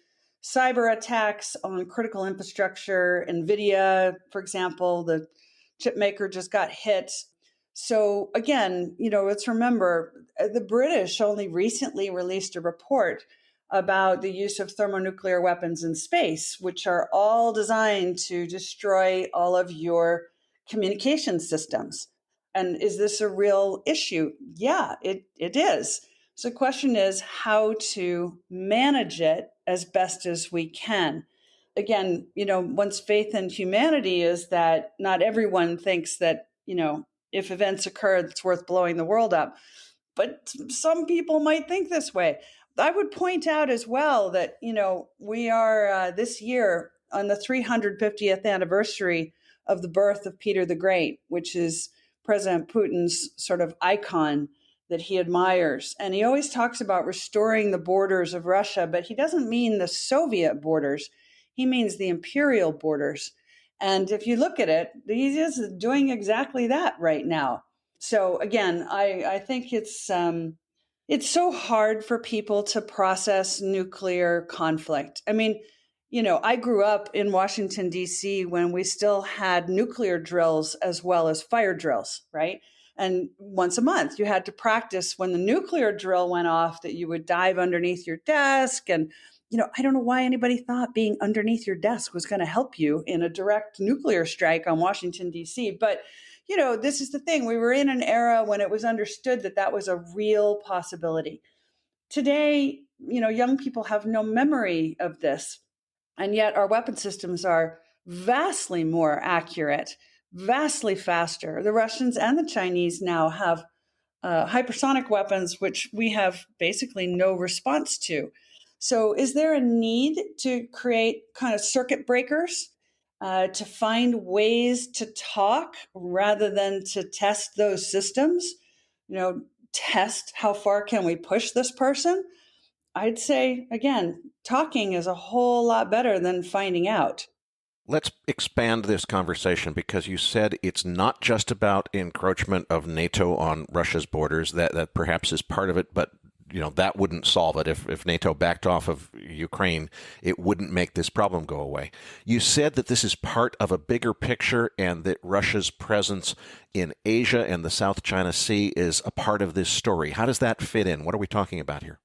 cyber attacks on critical infrastructure. NVIDIA, for example, the chip maker just got hit. So again, let's remember the British only recently released a report about the use of thermonuclear weapons in space, which are all designed to destroy all of your communication systems. And is this a real issue? Yeah, it is. So the question is how to manage it as best as we can. Again, one's faith in humanity is that not everyone thinks that, if events occur, it's worth blowing the world up. But some people might think this way. I would point out as well that, we are this year on the 350th anniversary of the birth of Peter the Great, which is President Putin's sort of icon that he admires. And he always talks about restoring the borders of Russia, but he doesn't mean the Soviet borders. He means the imperial borders. And if you look at it, he is doing exactly that right now. So again, I think it's so hard for people to process nuclear conflict. I mean, I grew up in Washington, D.C. when we still had nuclear drills as well as fire drills, right? And once a month, you had to practice when the nuclear drill went off that you would dive underneath your desk. And, I don't know why anybody thought being underneath your desk was going to help you in a direct nuclear strike on Washington, D.C. But, this is the thing. We were in an era when it was understood that that was a real possibility. Today, young people have no memory of this. And yet our weapon systems are vastly more accurate, vastly faster. The Russians and the Chinese now have hypersonic weapons, which we have basically no response to. So is there a need to create kind of circuit breakers to find ways to talk rather than to test those systems? Test how far can we push this person? I'd say, again, talking is a whole lot better than finding out.
Let's expand this conversation because you said it's not just about encroachment of NATO on Russia's borders. That perhaps is part of it, but that wouldn't solve it. If NATO backed off of Ukraine, it wouldn't make this problem go away. You said that this is part of a bigger picture and that Russia's presence in Asia and the South China Sea is a part of this story. How does that fit in? What are we talking about here?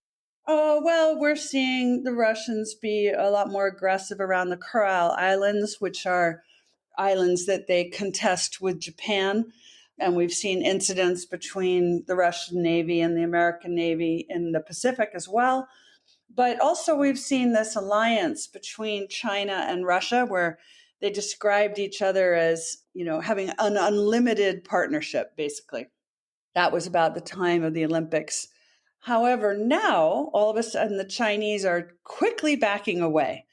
Oh, well, we're seeing the Russians be a lot more aggressive around the Kuril Islands, which are islands that they contest with Japan. And we've seen incidents between the Russian Navy and the American Navy in the Pacific as well. But also we've seen this alliance between China and Russia where they described each other as, having an unlimited partnership, basically. That was about the time of the Olympics. However, now, all of a sudden, the Chinese are quickly backing away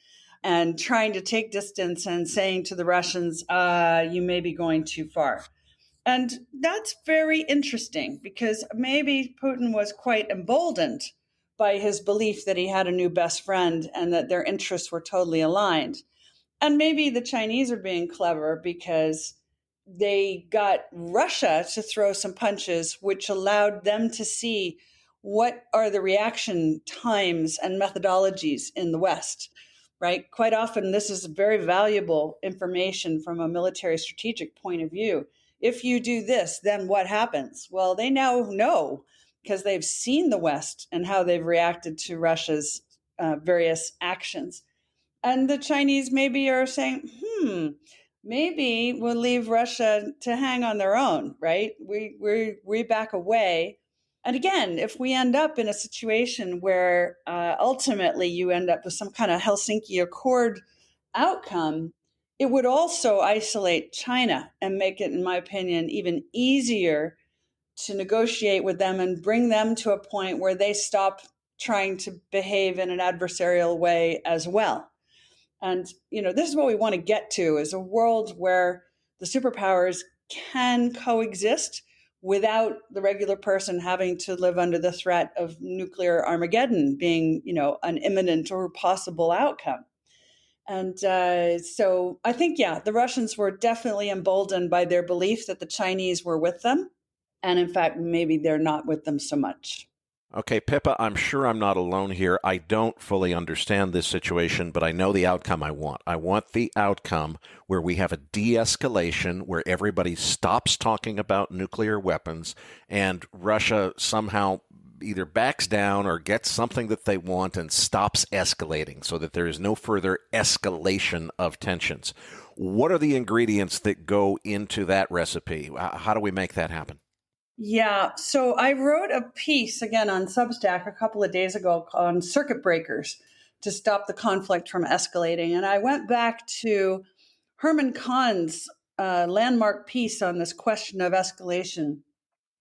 and trying to take distance and saying to the Russians, you may be going too far. And that's very interesting because maybe Putin was quite emboldened by his belief that he had a new best friend and that their interests were totally aligned. And maybe the Chinese are being clever because they got Russia to throw some punches, which allowed them to see what are the reaction times and methodologies in the West, right? Quite often, this is very valuable information from a military strategic point of view. If you do this, then what happens? Well, they now know because they've seen the West and how they've reacted to Russia's various actions. And the Chinese maybe are saying, maybe we'll leave Russia to hang on their own, right? We back away. And again, if we end up in a situation where ultimately you end up with some kind of Helsinki Accord outcome, it would also isolate China and make it, in my opinion, even easier to negotiate with them and bring them to a point where they stop trying to behave in an adversarial way as well. And, this is what we want to get to is a world where the superpowers can coexist without the regular person having to live under the threat of nuclear Armageddon being, an imminent or possible outcome. And so I think, the Russians were definitely emboldened by their belief that the Chinese were with them. And in fact, maybe they're not with them so much.
Okay, Pippa, I'm sure I'm not alone here. I don't fully understand this situation, but I know the outcome I want. I want the outcome where we have a de-escalation, where everybody stops talking about nuclear weapons, and Russia somehow either backs down or gets something that they want and stops escalating so that there is no further escalation of tensions. What are the ingredients that go into that recipe? How do we make that happen?
Yeah, so I wrote a piece again on Substack a couple of days ago on circuit breakers to stop the conflict from escalating. And I went back to Herman Kahn's landmark piece on this question of escalation.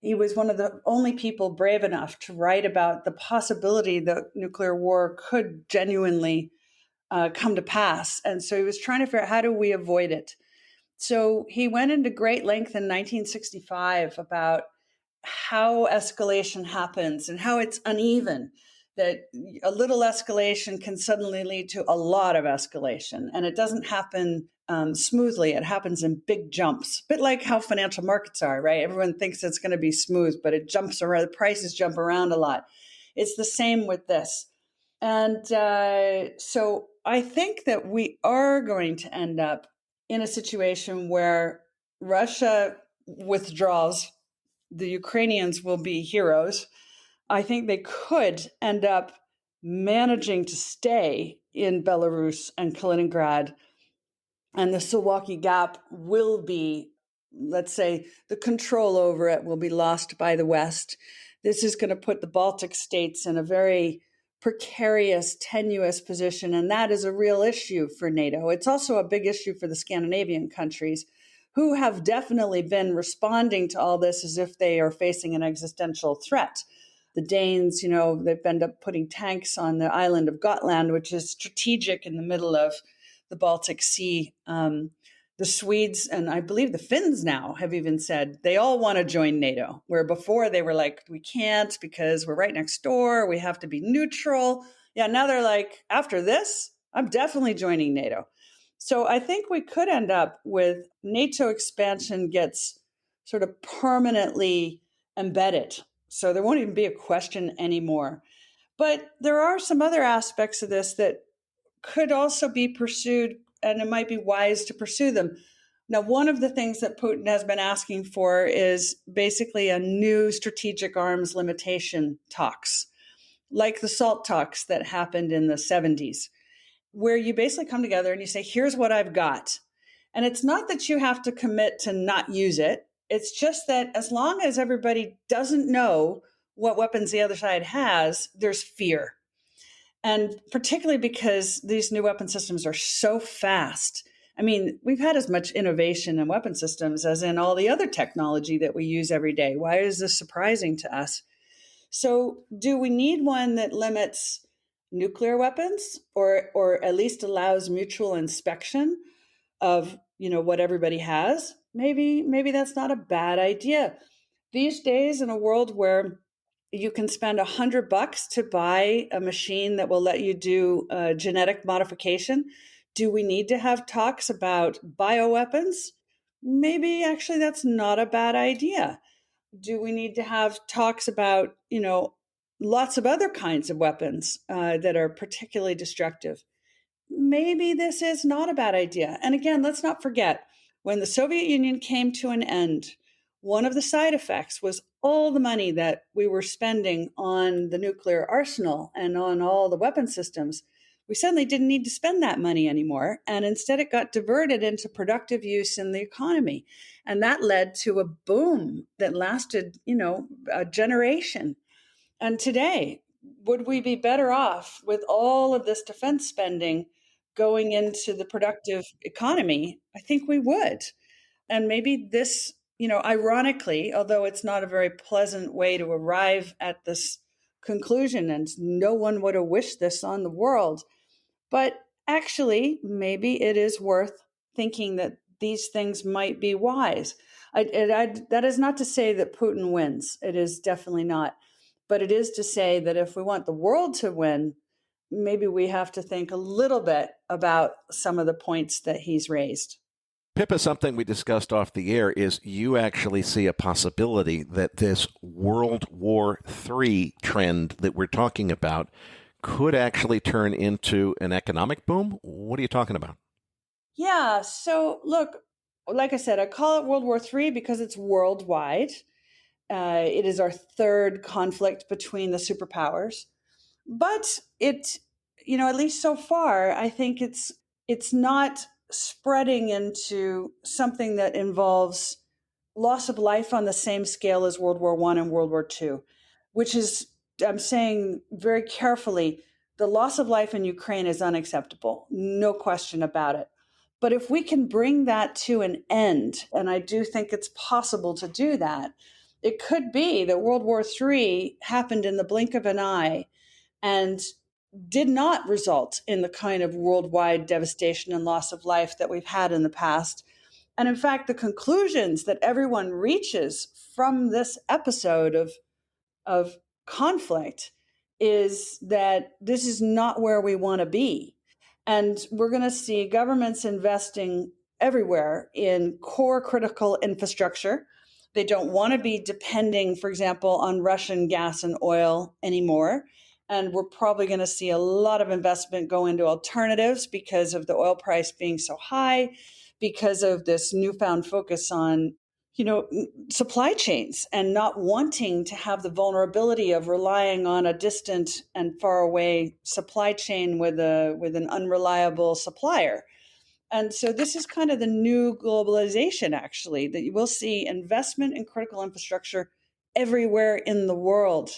He was one of the only people brave enough to write about the possibility that nuclear war could genuinely come to pass. And so he was trying to figure out, how do we avoid it? So he went into great length in 1965 about how escalation happens and how it's uneven, that a little escalation can suddenly lead to a lot of escalation. And it doesn't happen smoothly. It happens in big jumps, a bit like how financial markets are, right? Everyone thinks it's going to be smooth, but it jumps around, the prices jump around a lot. It's the same with this. And so I think that we are going to end up in a situation where Russia withdraws. The Ukrainians will be heroes. I think they could end up managing to stay in Belarus and Kaliningrad. And the Suwalki Gap will be, let's say, the control over it will be lost by the West. This is going to put the Baltic states in a very precarious, tenuous position. And that is a real issue for NATO. It's also a big issue for the Scandinavian countries, who have definitely been responding to all this as if they are facing an existential threat. The Danes, they've ended up putting tanks on the island of Gotland, which is strategic in the middle of the Baltic Sea. The Swedes and I believe the Finns now have even said they all want to join NATO, where before they were like, we can't because we're right next door. We have to be neutral. Yeah, now they're like, after this, I'm definitely joining NATO. So I think we could end up with NATO expansion gets sort of permanently embedded. So there won't even be a question anymore. But there are some other aspects of this that could also be pursued, and it might be wise to pursue them. Now, one of the things that Putin has been asking for is basically a new strategic arms limitation talks, like the SALT talks that happened in the 70s, where you basically come together and you say, here's what I've got. And it's not that you have to commit to not use it. It's just that as long as everybody doesn't know what weapons the other side has, there's fear. And particularly because these new weapon systems are so fast. I mean, we've had as much innovation in weapon systems as in all the other technology that we use every day. Why is this surprising to us? So do we need one that limits nuclear weapons or at least allows mutual inspection of what everybody has? Maybe that's not a bad idea. These days, in a world where you can spend $100 to buy a machine that will let you do genetic modification, do we need to have talks about bioweapons? Maybe actually that's not a bad idea. Do we need to have talks about, lots of other kinds of weapons that are particularly destructive? Maybe this is not a bad idea. And again, let's not forget, when the Soviet Union came to an end, one of the side effects was all the money that we were spending on the nuclear arsenal and on all the weapon systems. We suddenly didn't need to spend that money anymore. And instead, it got diverted into productive use in the economy. And that led to a boom that lasted, a generation. And today, would we be better off with all of this defense spending going into the productive economy? I think we would. And maybe this, ironically, although it's not a very pleasant way to arrive at this conclusion, and no one would have wished this on the world, but actually, maybe it is worth thinking that these things might be wise. That is not to say that Putin wins. It is definitely not. But it is to say that if we want the world to win, maybe we have to think a little bit about some of the points that he's raised.
Pippa, something we discussed off the air is you actually see a possibility that this World War III trend that we're talking about could actually turn into an economic boom. What are you talking about?
Yeah. So look, like I said, I call it World War III because it's worldwide. It is our third conflict between the superpowers. But at least so far, I think it's not spreading into something that involves loss of life on the same scale as World War I and World War II, which is, I'm saying very carefully, the loss of life in Ukraine is unacceptable, no question about it. But if we can bring that to an end, and I do think it's possible to do that, it could be that World War III happened in the blink of an eye and did not result in the kind of worldwide devastation and loss of life that we've had in the past. And in fact, the conclusions that everyone reaches from this episode of conflict is that this is not where we want to be. And we're going to see governments investing everywhere in core critical infrastructure. They don't want to be depending, for example, on Russian gas and oil anymore. And we're probably going to see a lot of investment go into alternatives because of the oil price being so high, because of this newfound focus on supply chains and not wanting to have the vulnerability of relying on a distant and far away supply chain with an unreliable supplier. And so this is kind of the new globalization, actually, that you will see investment in critical infrastructure everywhere in the world.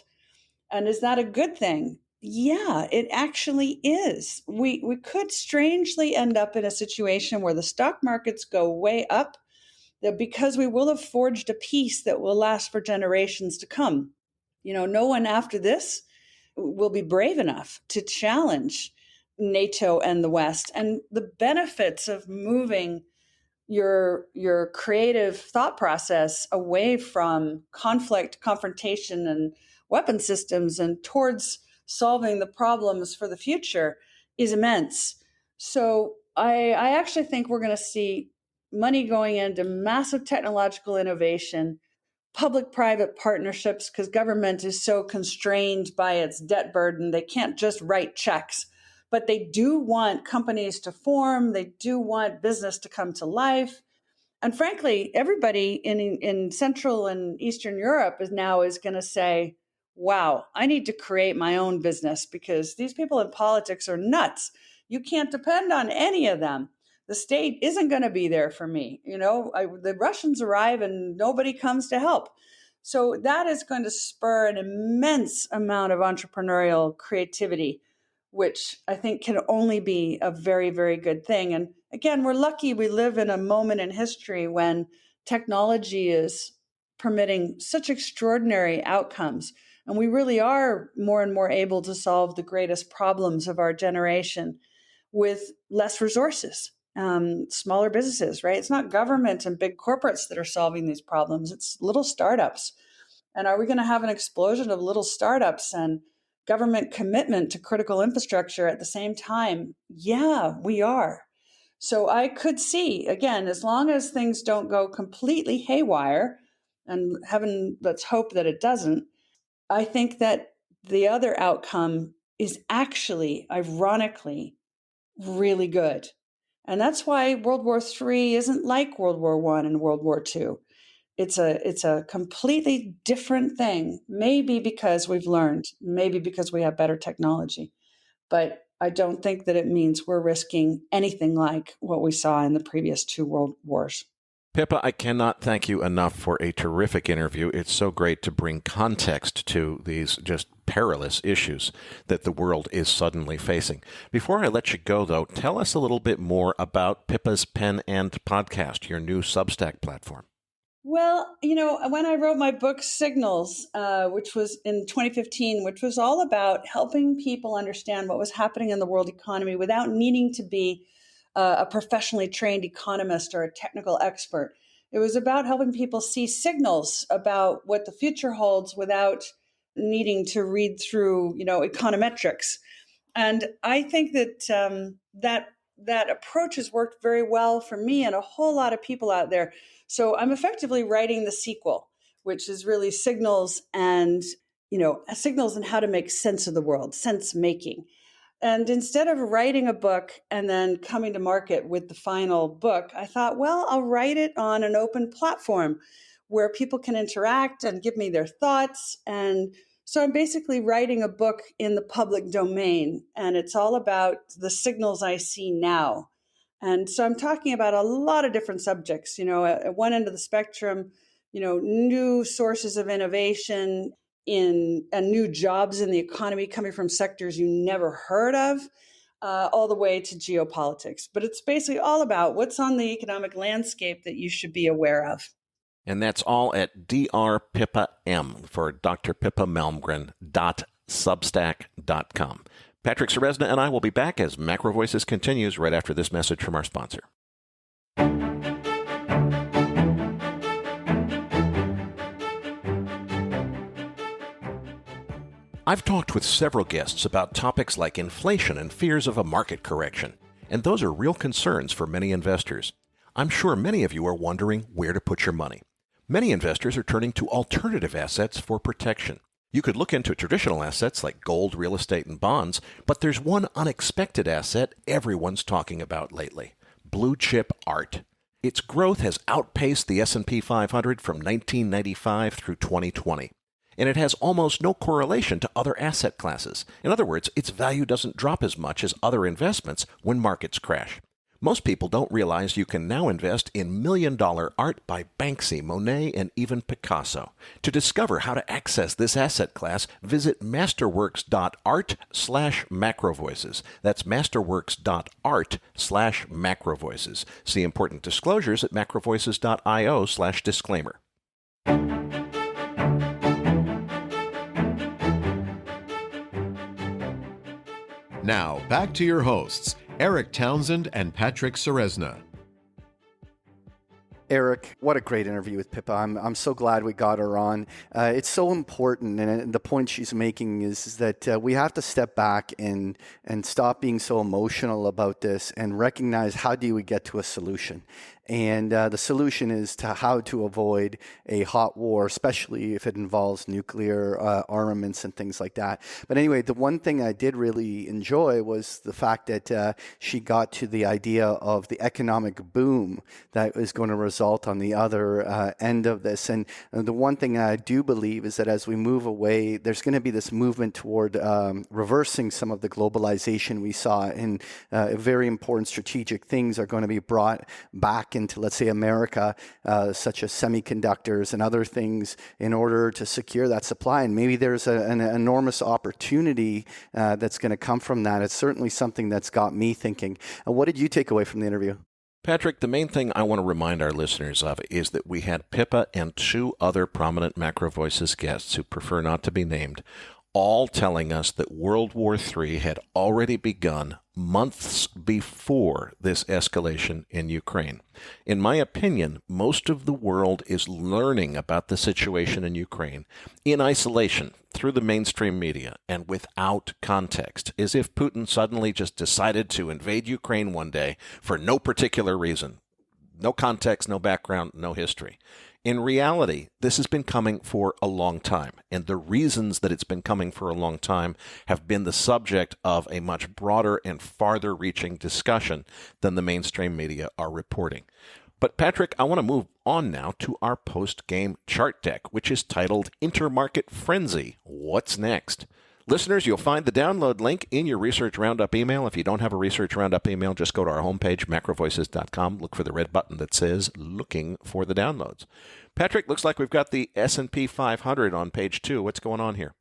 And is that a good thing? Yeah, it actually is. We could strangely end up in a situation where the stock markets go way up, that because we will have forged a peace that will last for generations to come. No one after this will be brave enough to challenge NATO and the West. And the benefits of moving your creative thought process away from conflict, confrontation, and weapon systems and towards solving the problems for the future is immense. So I actually think we're going to see money going into massive technological innovation, public-private partnerships, because government is so constrained by its debt burden. They can't just write checks, but they do want companies to form. They do want business to come to life. And frankly, everybody in Central and Eastern Europe is going to say, wow, I need to create my own business because these people in politics are nuts. You can't depend on any of them. The state isn't going to be there for me. The Russians arrive and nobody comes to help. So that is going to spur an immense amount of entrepreneurial creativity, which I think can only be a very, very good thing. And again, we're lucky we live in a moment in history when technology is permitting such extraordinary outcomes. And we really are more and more able to solve the greatest problems of our generation with less resources, smaller businesses, right? It's not government and big corporates that are solving these problems. It's little startups. And are we going to have an explosion of little startups and government commitment to critical infrastructure at the same time? Yeah, we are. So I could see, again, as long as things don't go completely haywire, and let's hope that it doesn't, I think that the other outcome is actually, ironically, really good. And that's why World War III isn't like World War I and World War II. It's a completely different thing, maybe because we've learned, maybe because we have better technology. But I don't think that it means we're risking anything like what we saw in the previous two world wars.
Pippa, I cannot thank you enough for a terrific interview. It's so great to bring context to these just perilous issues that the world is suddenly facing. Before I let you go, though, tell us a little bit more about Pippa's Pen and Podcast, your new Substack platform.
Well, when I wrote my book Signals, which was in 2015, which was all about helping people understand what was happening in the world economy without needing to be a professionally trained economist or a technical expert. It was about helping people see signals about what the future holds without needing to read through, econometrics. And I think that that approach has worked very well for me and a whole lot of people out there. So I'm effectively writing the sequel, which is really signals and how to make sense of the world, sense making. And instead of writing a book and then coming to market with the final book, I thought, well, I'll write it on an open platform where people can interact and give me their thoughts. And so I'm basically writing a book in the public domain, and it's all about the signals I see now. And so I'm talking about a lot of different subjects, at one end of the spectrum, new sources of innovation and new jobs in the economy coming from sectors you never heard of, all the way to geopolitics. But it's basically all about what's on the economic landscape that you should be aware of.
And that's all at Dr. Pippa M for Dr. Pippa Malmgren .substack.com. Patrick Ceresna and I will be back as MacroVoices continues right after this message from our sponsor. I've talked with several guests about topics like inflation and fears of a market correction, and those are real concerns for many investors. I'm sure many of you are wondering where to put your money. Many investors are turning to alternative assets for protection. You could look into traditional assets like gold, real estate, and bonds, but there's one unexpected asset everyone's talking about lately: blue chip art. Its growth has outpaced the S&P 500 from 1995 through 2020. And it has almost no correlation to other asset classes. In other words, its value doesn't drop as much as other investments when markets crash. Most people don't realize you can now invest in million-dollar art by Banksy, Monet, and even Picasso. To discover how to access this asset class, visit masterworks.art/macrovoices. That's masterworks.art/macrovoices. See important disclosures at macrovoices.io/disclaimer.
Now, back to your hosts, Erik Townsend and Patrick Ceresna.
Erik, what a great interview with Pippa. I'm so glad we got her on. It's so important, and the point she's making is that we have to step back and stop being so emotional about this and recognize, how do we get to a solution? And the solution is to how to avoid a hot war, especially if it involves nuclear armaments and things like that. But anyway, the one thing I did really enjoy was the fact that she got to the idea of the economic boom that is going to result on the other end of this. And the one thing I do believe is that as we move away, there's going to be this movement toward reversing some of the globalization we saw, and very important strategic things are going to be brought back into, let's say, America, such as semiconductors and other things, in order to secure that supply. And maybe there's an enormous opportunity that's going to come from that. It's certainly something that's got me thinking. What did you take away from the interview?
Patrick, the main thing I want to remind our listeners of is that we had Pippa and two other prominent MacroVoices guests who prefer not to be named, all telling us that World War III had already begun months before this escalation in Ukraine. In my opinion, most of the world is learning about the situation in Ukraine in isolation through the mainstream media and without context, as if Putin suddenly just decided to invade Ukraine one day for no particular reason. No context, no background, no history. In reality, this has been coming for a long time, and the reasons that it's been coming for a long time have been the subject of a much broader and farther-reaching discussion than the mainstream media are reporting. But Patrick, I want to move on now to our post-game chart deck, which is titled Intermarket Frenzy. What's next? Listeners, you'll find the download link in your Research Roundup email. If you don't have a Research Roundup email, just go to our homepage, macrovoices.com. Look for the red button that says Looking for the Downloads. Patrick, looks like we've got the S&P 500 on page 2. What's going on here?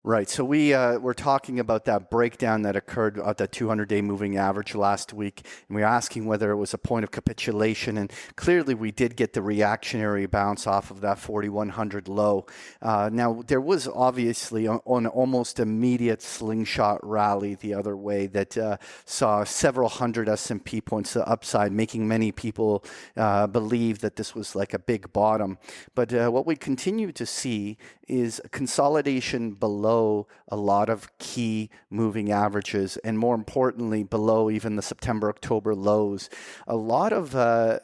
Right. So we're talking about that breakdown that occurred at the 200-day moving average last week, and we're asking whether it was a point of capitulation. And clearly, we did get the reactionary bounce off of that 4,100 low. Now, there was obviously an almost immediate slingshot rally the other way that saw several hundred S&P points to the upside, making many people believe that this was like a big bottom. But what we continue to see is consolidation below below a lot of key moving averages, and more importantly, below even the September-October lows. A lot of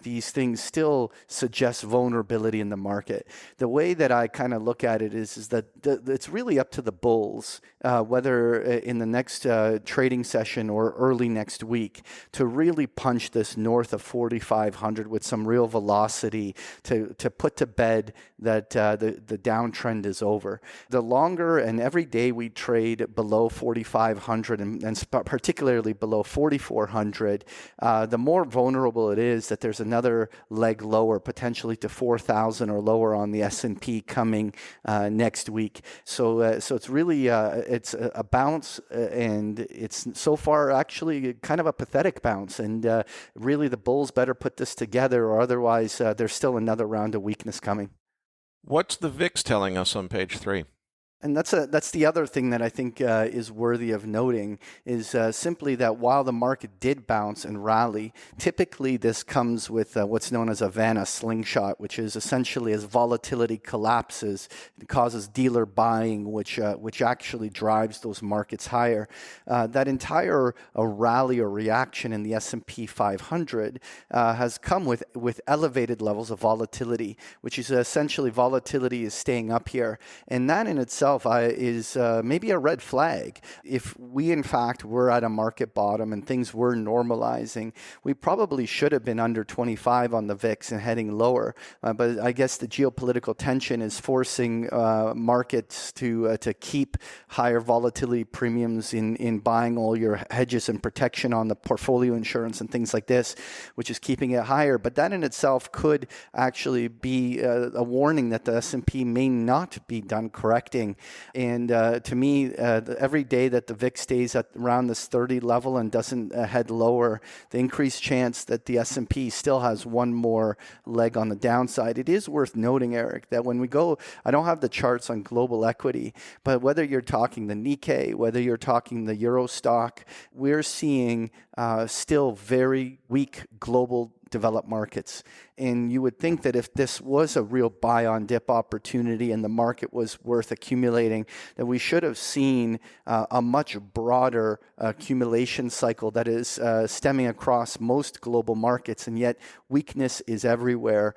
these things still suggest vulnerability in the market. The way that I kind of look at it is that it's really up to the bulls, whether in the next trading session or early next week, to really punch this north of 4,500 with some real velocity to put to bed that the downtrend is over. The longer and every day we trade below 4,500 and particularly below 4,400, the more vulnerable it is that there's another leg lower, potentially to 4,000 or lower on the S&P coming next week. So it's really it's a bounce, and it's so far actually kind of a pathetic bounce. And really, the bulls better put this together, or otherwise there's still another round of weakness coming.
What's the VIX telling us on page 3?
And that's the other thing that I think is worthy of noting is simply that while the market did bounce and rally, typically this comes with what's known as a Vanna slingshot, which is essentially as volatility collapses, it causes dealer buying, which actually drives those markets higher. That entire rally or reaction in the S&P 500 has come with elevated levels of volatility, which is essentially volatility is staying up here, and that in itself is maybe a red flag. If we, in fact, were at a market bottom and things were normalizing, we probably should have been under 25 on the VIX and heading lower. But I guess the geopolitical tension is forcing markets to keep higher volatility premiums in buying all your hedges and protection on the portfolio insurance and things like this, which is keeping it higher. But that in itself could actually be a warning that the S&P may not be done correcting. And to me, every day that the VIX stays at around this 30 level and doesn't head lower, the increased chance that the S&P still has one more leg on the downside. It is worth noting, Eric, that when we go, I don't have the charts on global equity, but whether you're talking the Nikkei, whether you're talking the Euro stock, we're seeing still very weak global developed markets. And you would think that if this was a real buy on dip opportunity and the market was worth accumulating, that we should have seen a much broader accumulation cycle that is stemming across most global markets. And yet weakness is everywhere,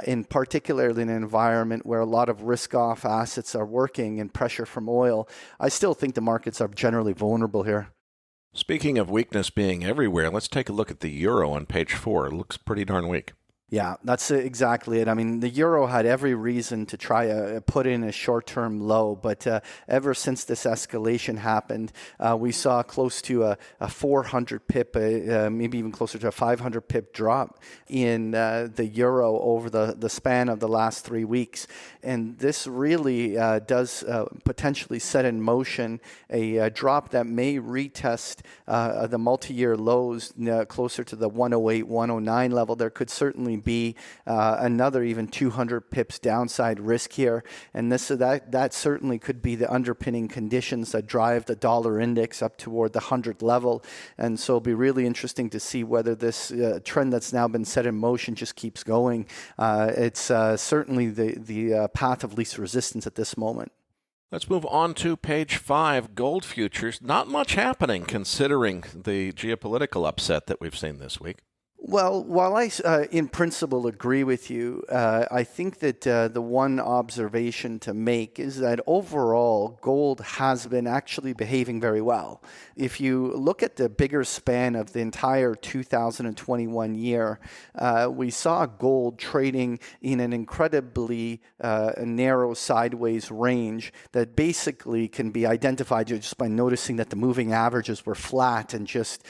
in particularly in an environment where a lot of risk off assets are working and pressure from oil. I still think the markets are generally vulnerable here.
Speaking of weakness being everywhere, let's take a look at the euro on page 4. It looks pretty darn weak.
Yeah, that's exactly it. I mean, the euro had every reason to try to put in a short-term low, but ever since this escalation happened, we saw close to a 400 pip, maybe even closer to a 500 pip drop in the euro over the span of the last 3 weeks. And this really does potentially set in motion a drop that may retest the multi-year lows closer to the 108, 109 level. There could certainly be another even 200 pips downside risk here, and that certainly could be the underpinning conditions that drive the dollar index up toward the 100 level. And so it'll be really interesting to see whether this trend that's now been set in motion just keeps going. It's certainly the path of least resistance at this moment.
Let's move on to page 5, gold futures. Not much happening considering the geopolitical upset that we've seen this week.
Well, while I, in principle, agree with you, I think that the one observation to make is that overall, gold has been actually behaving very well. If you look at the bigger span of the entire 2021 year, we saw gold trading in an incredibly narrow sideways range that basically can be identified just by noticing that the moving averages were flat and just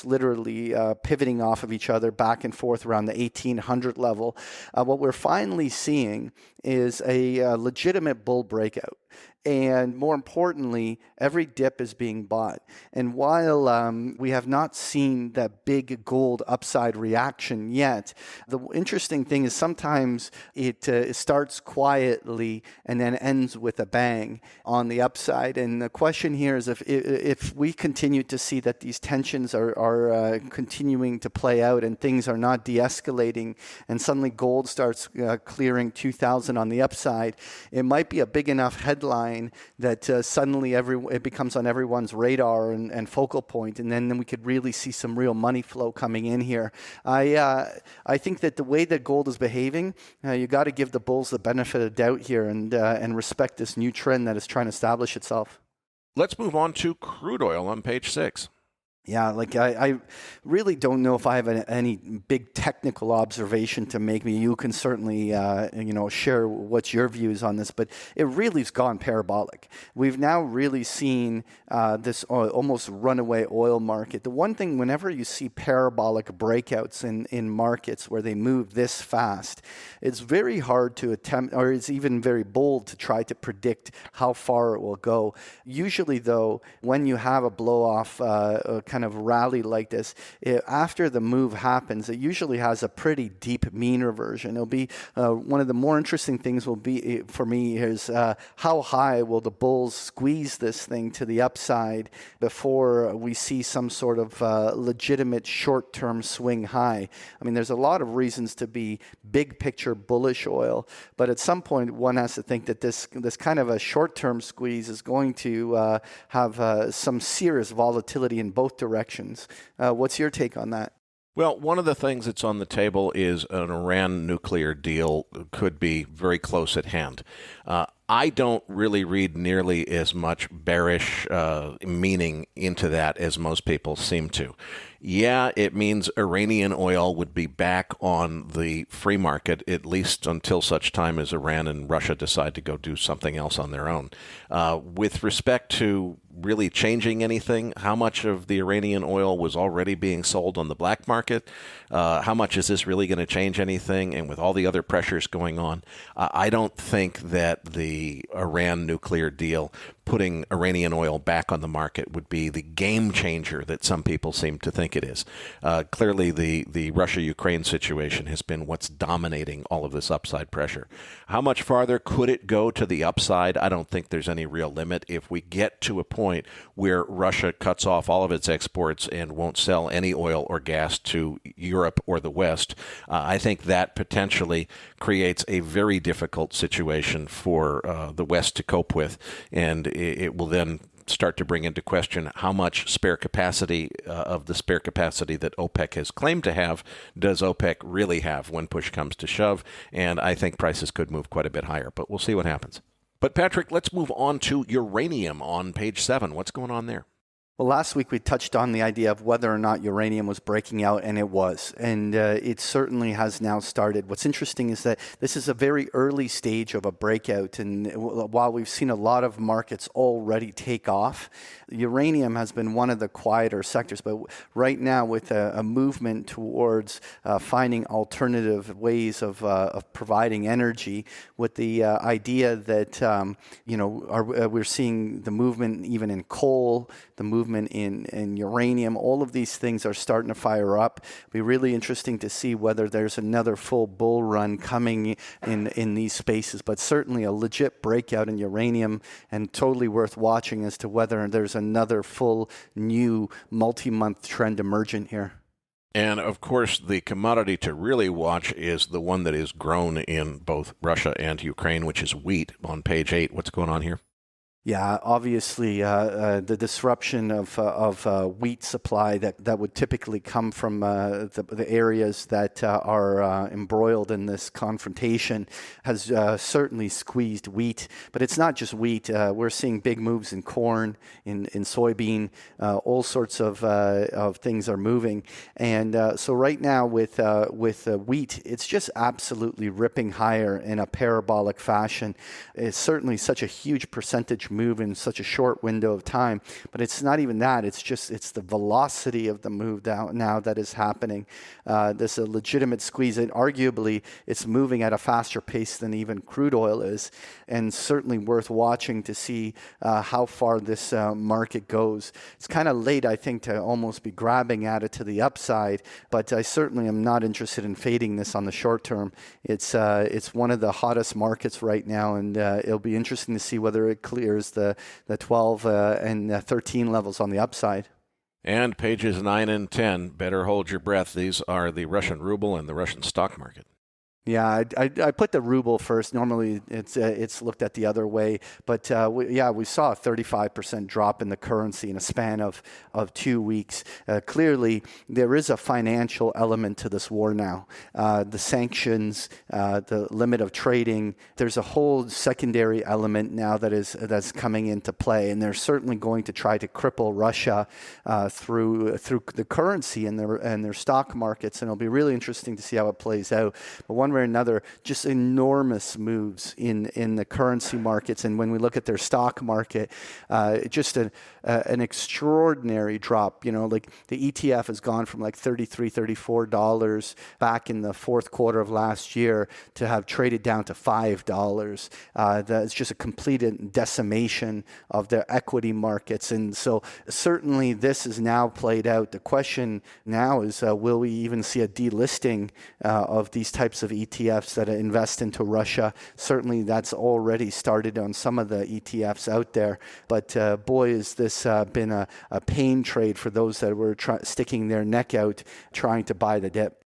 literally pivoting off of each other back and forth around the 1800 level. What we're finally seeing is a legitimate bull breakout. And more importantly, every dip is being bought. And while we have not seen that big gold upside reaction yet, the interesting thing is sometimes it starts quietly and then ends with a bang on the upside. And the question here is if we continue to see that these tensions are continuing to play out and things are not de-escalating, and suddenly gold starts clearing 2,000 on the upside, it might be a big enough headline line that suddenly it becomes on everyone's radar and focal point, and then we could really see some real money flow coming in here. I think that the way that gold is behaving, you got to give the bulls the benefit of doubt here and respect this new trend that is trying to establish itself.
Let's move on to crude oil on page 6.
Yeah, like I really don't know if I have any big technical observation to make. You can certainly, share what's your views on this, but it really's gone parabolic. We've now really seen this almost runaway oil market. The one thing, whenever you see parabolic breakouts in markets where they move this fast, it's very hard to attempt, or it's even very bold to try to predict how far it will go. Usually, though, when you have a blow-off kind of rally like this, after the move happens, it usually has a pretty deep mean reversion. It'll be one of the more interesting things will be for me is how high will the bulls squeeze this thing to the upside before we see some sort of legitimate short-term swing high. I mean, there's a lot of reasons to be big picture bullish oil, but at some point one has to think that this kind of a short-term squeeze is going to have some serious volatility in both directions. What's your take on that?
Well, one of the things that's on the table is an Iran nuclear deal could be very close at hand. I don't really read nearly as much bearish meaning into that as most people seem to. Yeah, it means Iranian oil would be back on the free market, at least until such time as Iran and Russia decide to go do something else on their own. With respect to really changing anything, how much of the Iranian oil was already being sold on the black market? How much is this really going to change anything? And with all the other pressures going on, I don't think that the Iran nuclear deal, putting Iranian oil back on the market, would be the game changer that some people seem to think it is. Clearly, the Russia-Ukraine situation has been what's dominating all of this upside pressure. How much farther could it go to the upside? I don't think there's any real limit. If we get to a point where Russia cuts off all of its exports and won't sell any oil or gas to Europe or the West, I think that potentially creates a very difficult situation for the West to cope with, and it will then start to bring into question how much spare capacity of the spare capacity that OPEC has claimed to have does OPEC really have when push comes to shove, and I think prices could move quite a bit higher, but we'll see what happens. But Patrick, let's move on to uranium on page 7. What's going on there?
Well, last week we touched on the idea of whether or not uranium was breaking out, and it was. And it certainly has now started. What's interesting is that this is a very early stage of a breakout. And while we've seen a lot of markets already take off, uranium has been one of the quieter sectors. But right now, with a movement towards finding alternative ways of providing energy, with the idea that, we're seeing the movement even in coal, the movement in uranium, all of these things are starting to fire up. It'll be really interesting to see whether there's another full bull run coming in these spaces, but certainly a legit breakout in uranium, and totally worth watching as to whether there's another full new multi-month trend emergent here.
And, of course, the commodity to really watch is the one that is grown in both Russia and Ukraine, which is wheat on page 8. What's going on here?
Yeah, obviously the disruption of wheat supply that would typically come from the areas that are embroiled in this confrontation has certainly squeezed wheat. But it's not just wheat. We're seeing big moves in corn, in soybean. All sorts of things are moving. And so right now with wheat, it's just absolutely ripping higher in a parabolic fashion. It's certainly such a huge percentage move in such a short window of time, but it's not even that. It's the velocity of the move now that is happening. There's a legitimate squeeze, and arguably it's moving at a faster pace than even crude oil is, and certainly worth watching to see how far this market goes. It's kind of late, I think, to almost be grabbing at it to the upside, but I certainly am not interested in fading this on the short term. It's one of the hottest markets right now, and it'll be interesting to see whether it clears the 12 and 13 levels on the upside.
And pages 9 and 10, better hold your breath. These are the Russian ruble and the Russian stock market.
Yeah, I put the ruble first. Normally, it's looked at the other way, but we saw a 35% drop in the currency in a span of 2 weeks. Clearly, there is a financial element to this war now. The sanctions, the limit of trading. There's a whole secondary element now that's coming into play, and they're certainly going to try to cripple Russia through the currency and their stock markets, and it'll be really interesting to see how it plays out. But one way or another, just enormous moves in the currency markets. And when we look at their stock market, just an extraordinary drop. Like the ETF has gone from like $33, $34 back in the fourth quarter of last year to have traded down to $5. That's just a complete decimation of their equity markets. And so certainly this is now played out. The question now is, will we even see a delisting of these types of ETFs that invest into Russia? Certainly that's already started on some of the ETFs out there. But boy, has this been a pain trade for those that were sticking their neck out trying to buy the dip.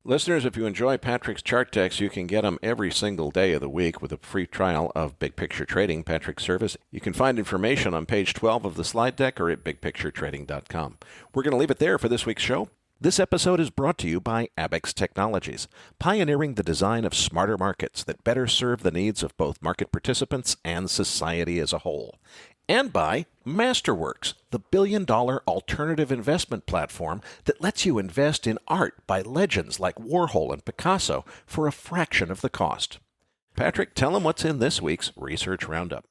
Listeners, if you enjoy Patrick's chart decks, you can get them every single day of the week with a free trial of Big Picture Trading, Patrick's service. You can find information on page 12 of the slide deck or at bigpicturetrading.com. We're going to leave it there for this week's show. This episode is brought to you by Abex Technologies, pioneering the design of smarter markets that better serve the needs of both market participants and society as a whole. And by Masterworks, the billion-dollar alternative investment platform that lets you invest in art by legends like Warhol and Picasso for a fraction of the cost. Patrick, tell them what's in this week's Research Roundup.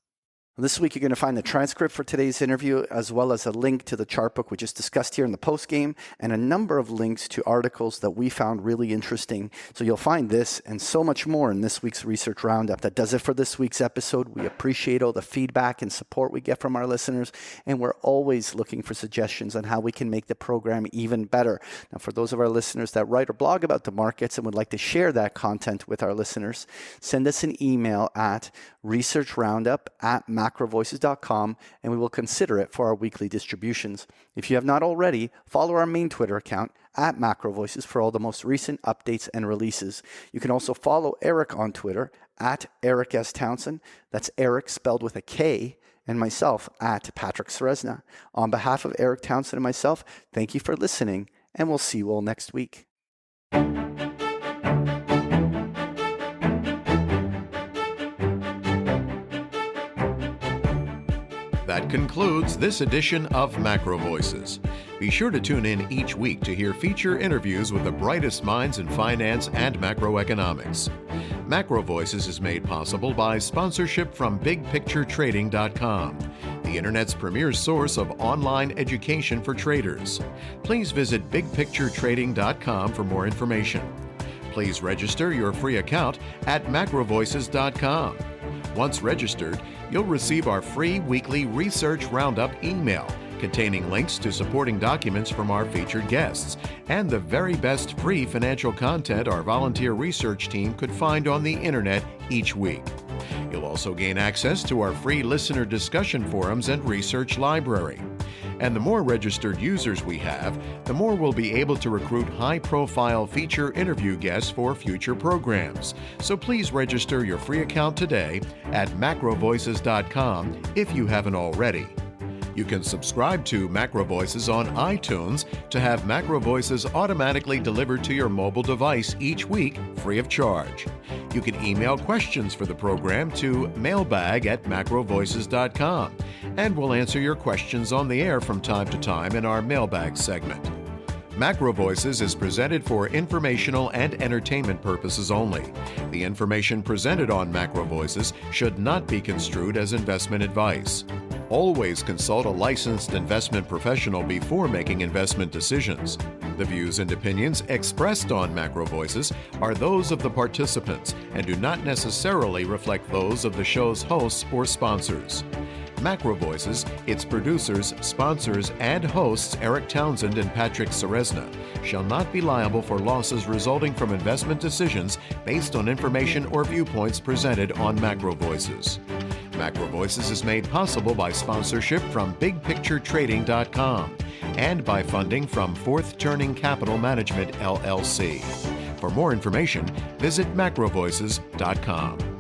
This week, you're going to find the transcript for today's interview, as well as a link to the chart book we just discussed here in the postgame, and a number of links to articles that we found really interesting. So you'll find this and so much more in this week's Research Roundup. That does it for this week's episode. We appreciate all the feedback and support we get from our listeners, and we're always looking for suggestions on how we can make the program even better. Now, for those of our listeners that write or blog about the markets and would like to share that content with our listeners, send us an email at researchroundup@macrovoices.com, and we will consider it for our weekly distributions. If you have not already, follow our main Twitter account at MacroVoices for all the most recent updates and releases. You can also follow Erik on Twitter at Erik S. Townsend. That's Erik spelled with a K, and myself at Patrick Ceresna. On behalf of Erik Townsend and myself, thank you for listening, and we'll see you all next week.
That concludes this edition of MacroVoices. Be sure to tune in each week to hear feature interviews with the brightest minds in finance and macroeconomics. MacroVoices is made possible by sponsorship from BigPictureTrading.com, the Internet's premier source of online education for traders. Please visit BigPictureTrading.com for more information. Please register your free account at MacroVoices.com. Once registered, you'll receive our free weekly Research Roundup email containing links to supporting documents from our featured guests and the very best free financial content our volunteer research team could find on the internet each week. You'll also gain access to our free listener discussion forums and research library. And the more registered users we have, the more we'll be able to recruit high-profile feature interview guests for future programs. So please register your free account today at macrovoices.com if you haven't already. You can subscribe to MacroVoices on iTunes to have MacroVoices automatically delivered to your mobile device each week free of charge. You can email questions for the program to mailbag@macrovoices.com, and we'll answer your questions on the air from time to time in our mailbag segment. MacroVoices is presented for informational and entertainment purposes only. The information presented on MacroVoices should not be construed as investment advice. Always consult a licensed investment professional before making investment decisions. The views and opinions expressed on MacroVoices are those of the participants and do not necessarily reflect those of the show's hosts or sponsors. MacroVoices, its producers, sponsors, and hosts Erik Townsend and Patrick Ceresna shall not be liable for losses resulting from investment decisions based on information or viewpoints presented on MacroVoices. MacroVoices is made possible by sponsorship from BigPictureTrading.com and by funding from Fourth Turning Capital Management, LLC. For more information, visit macrovoices.com.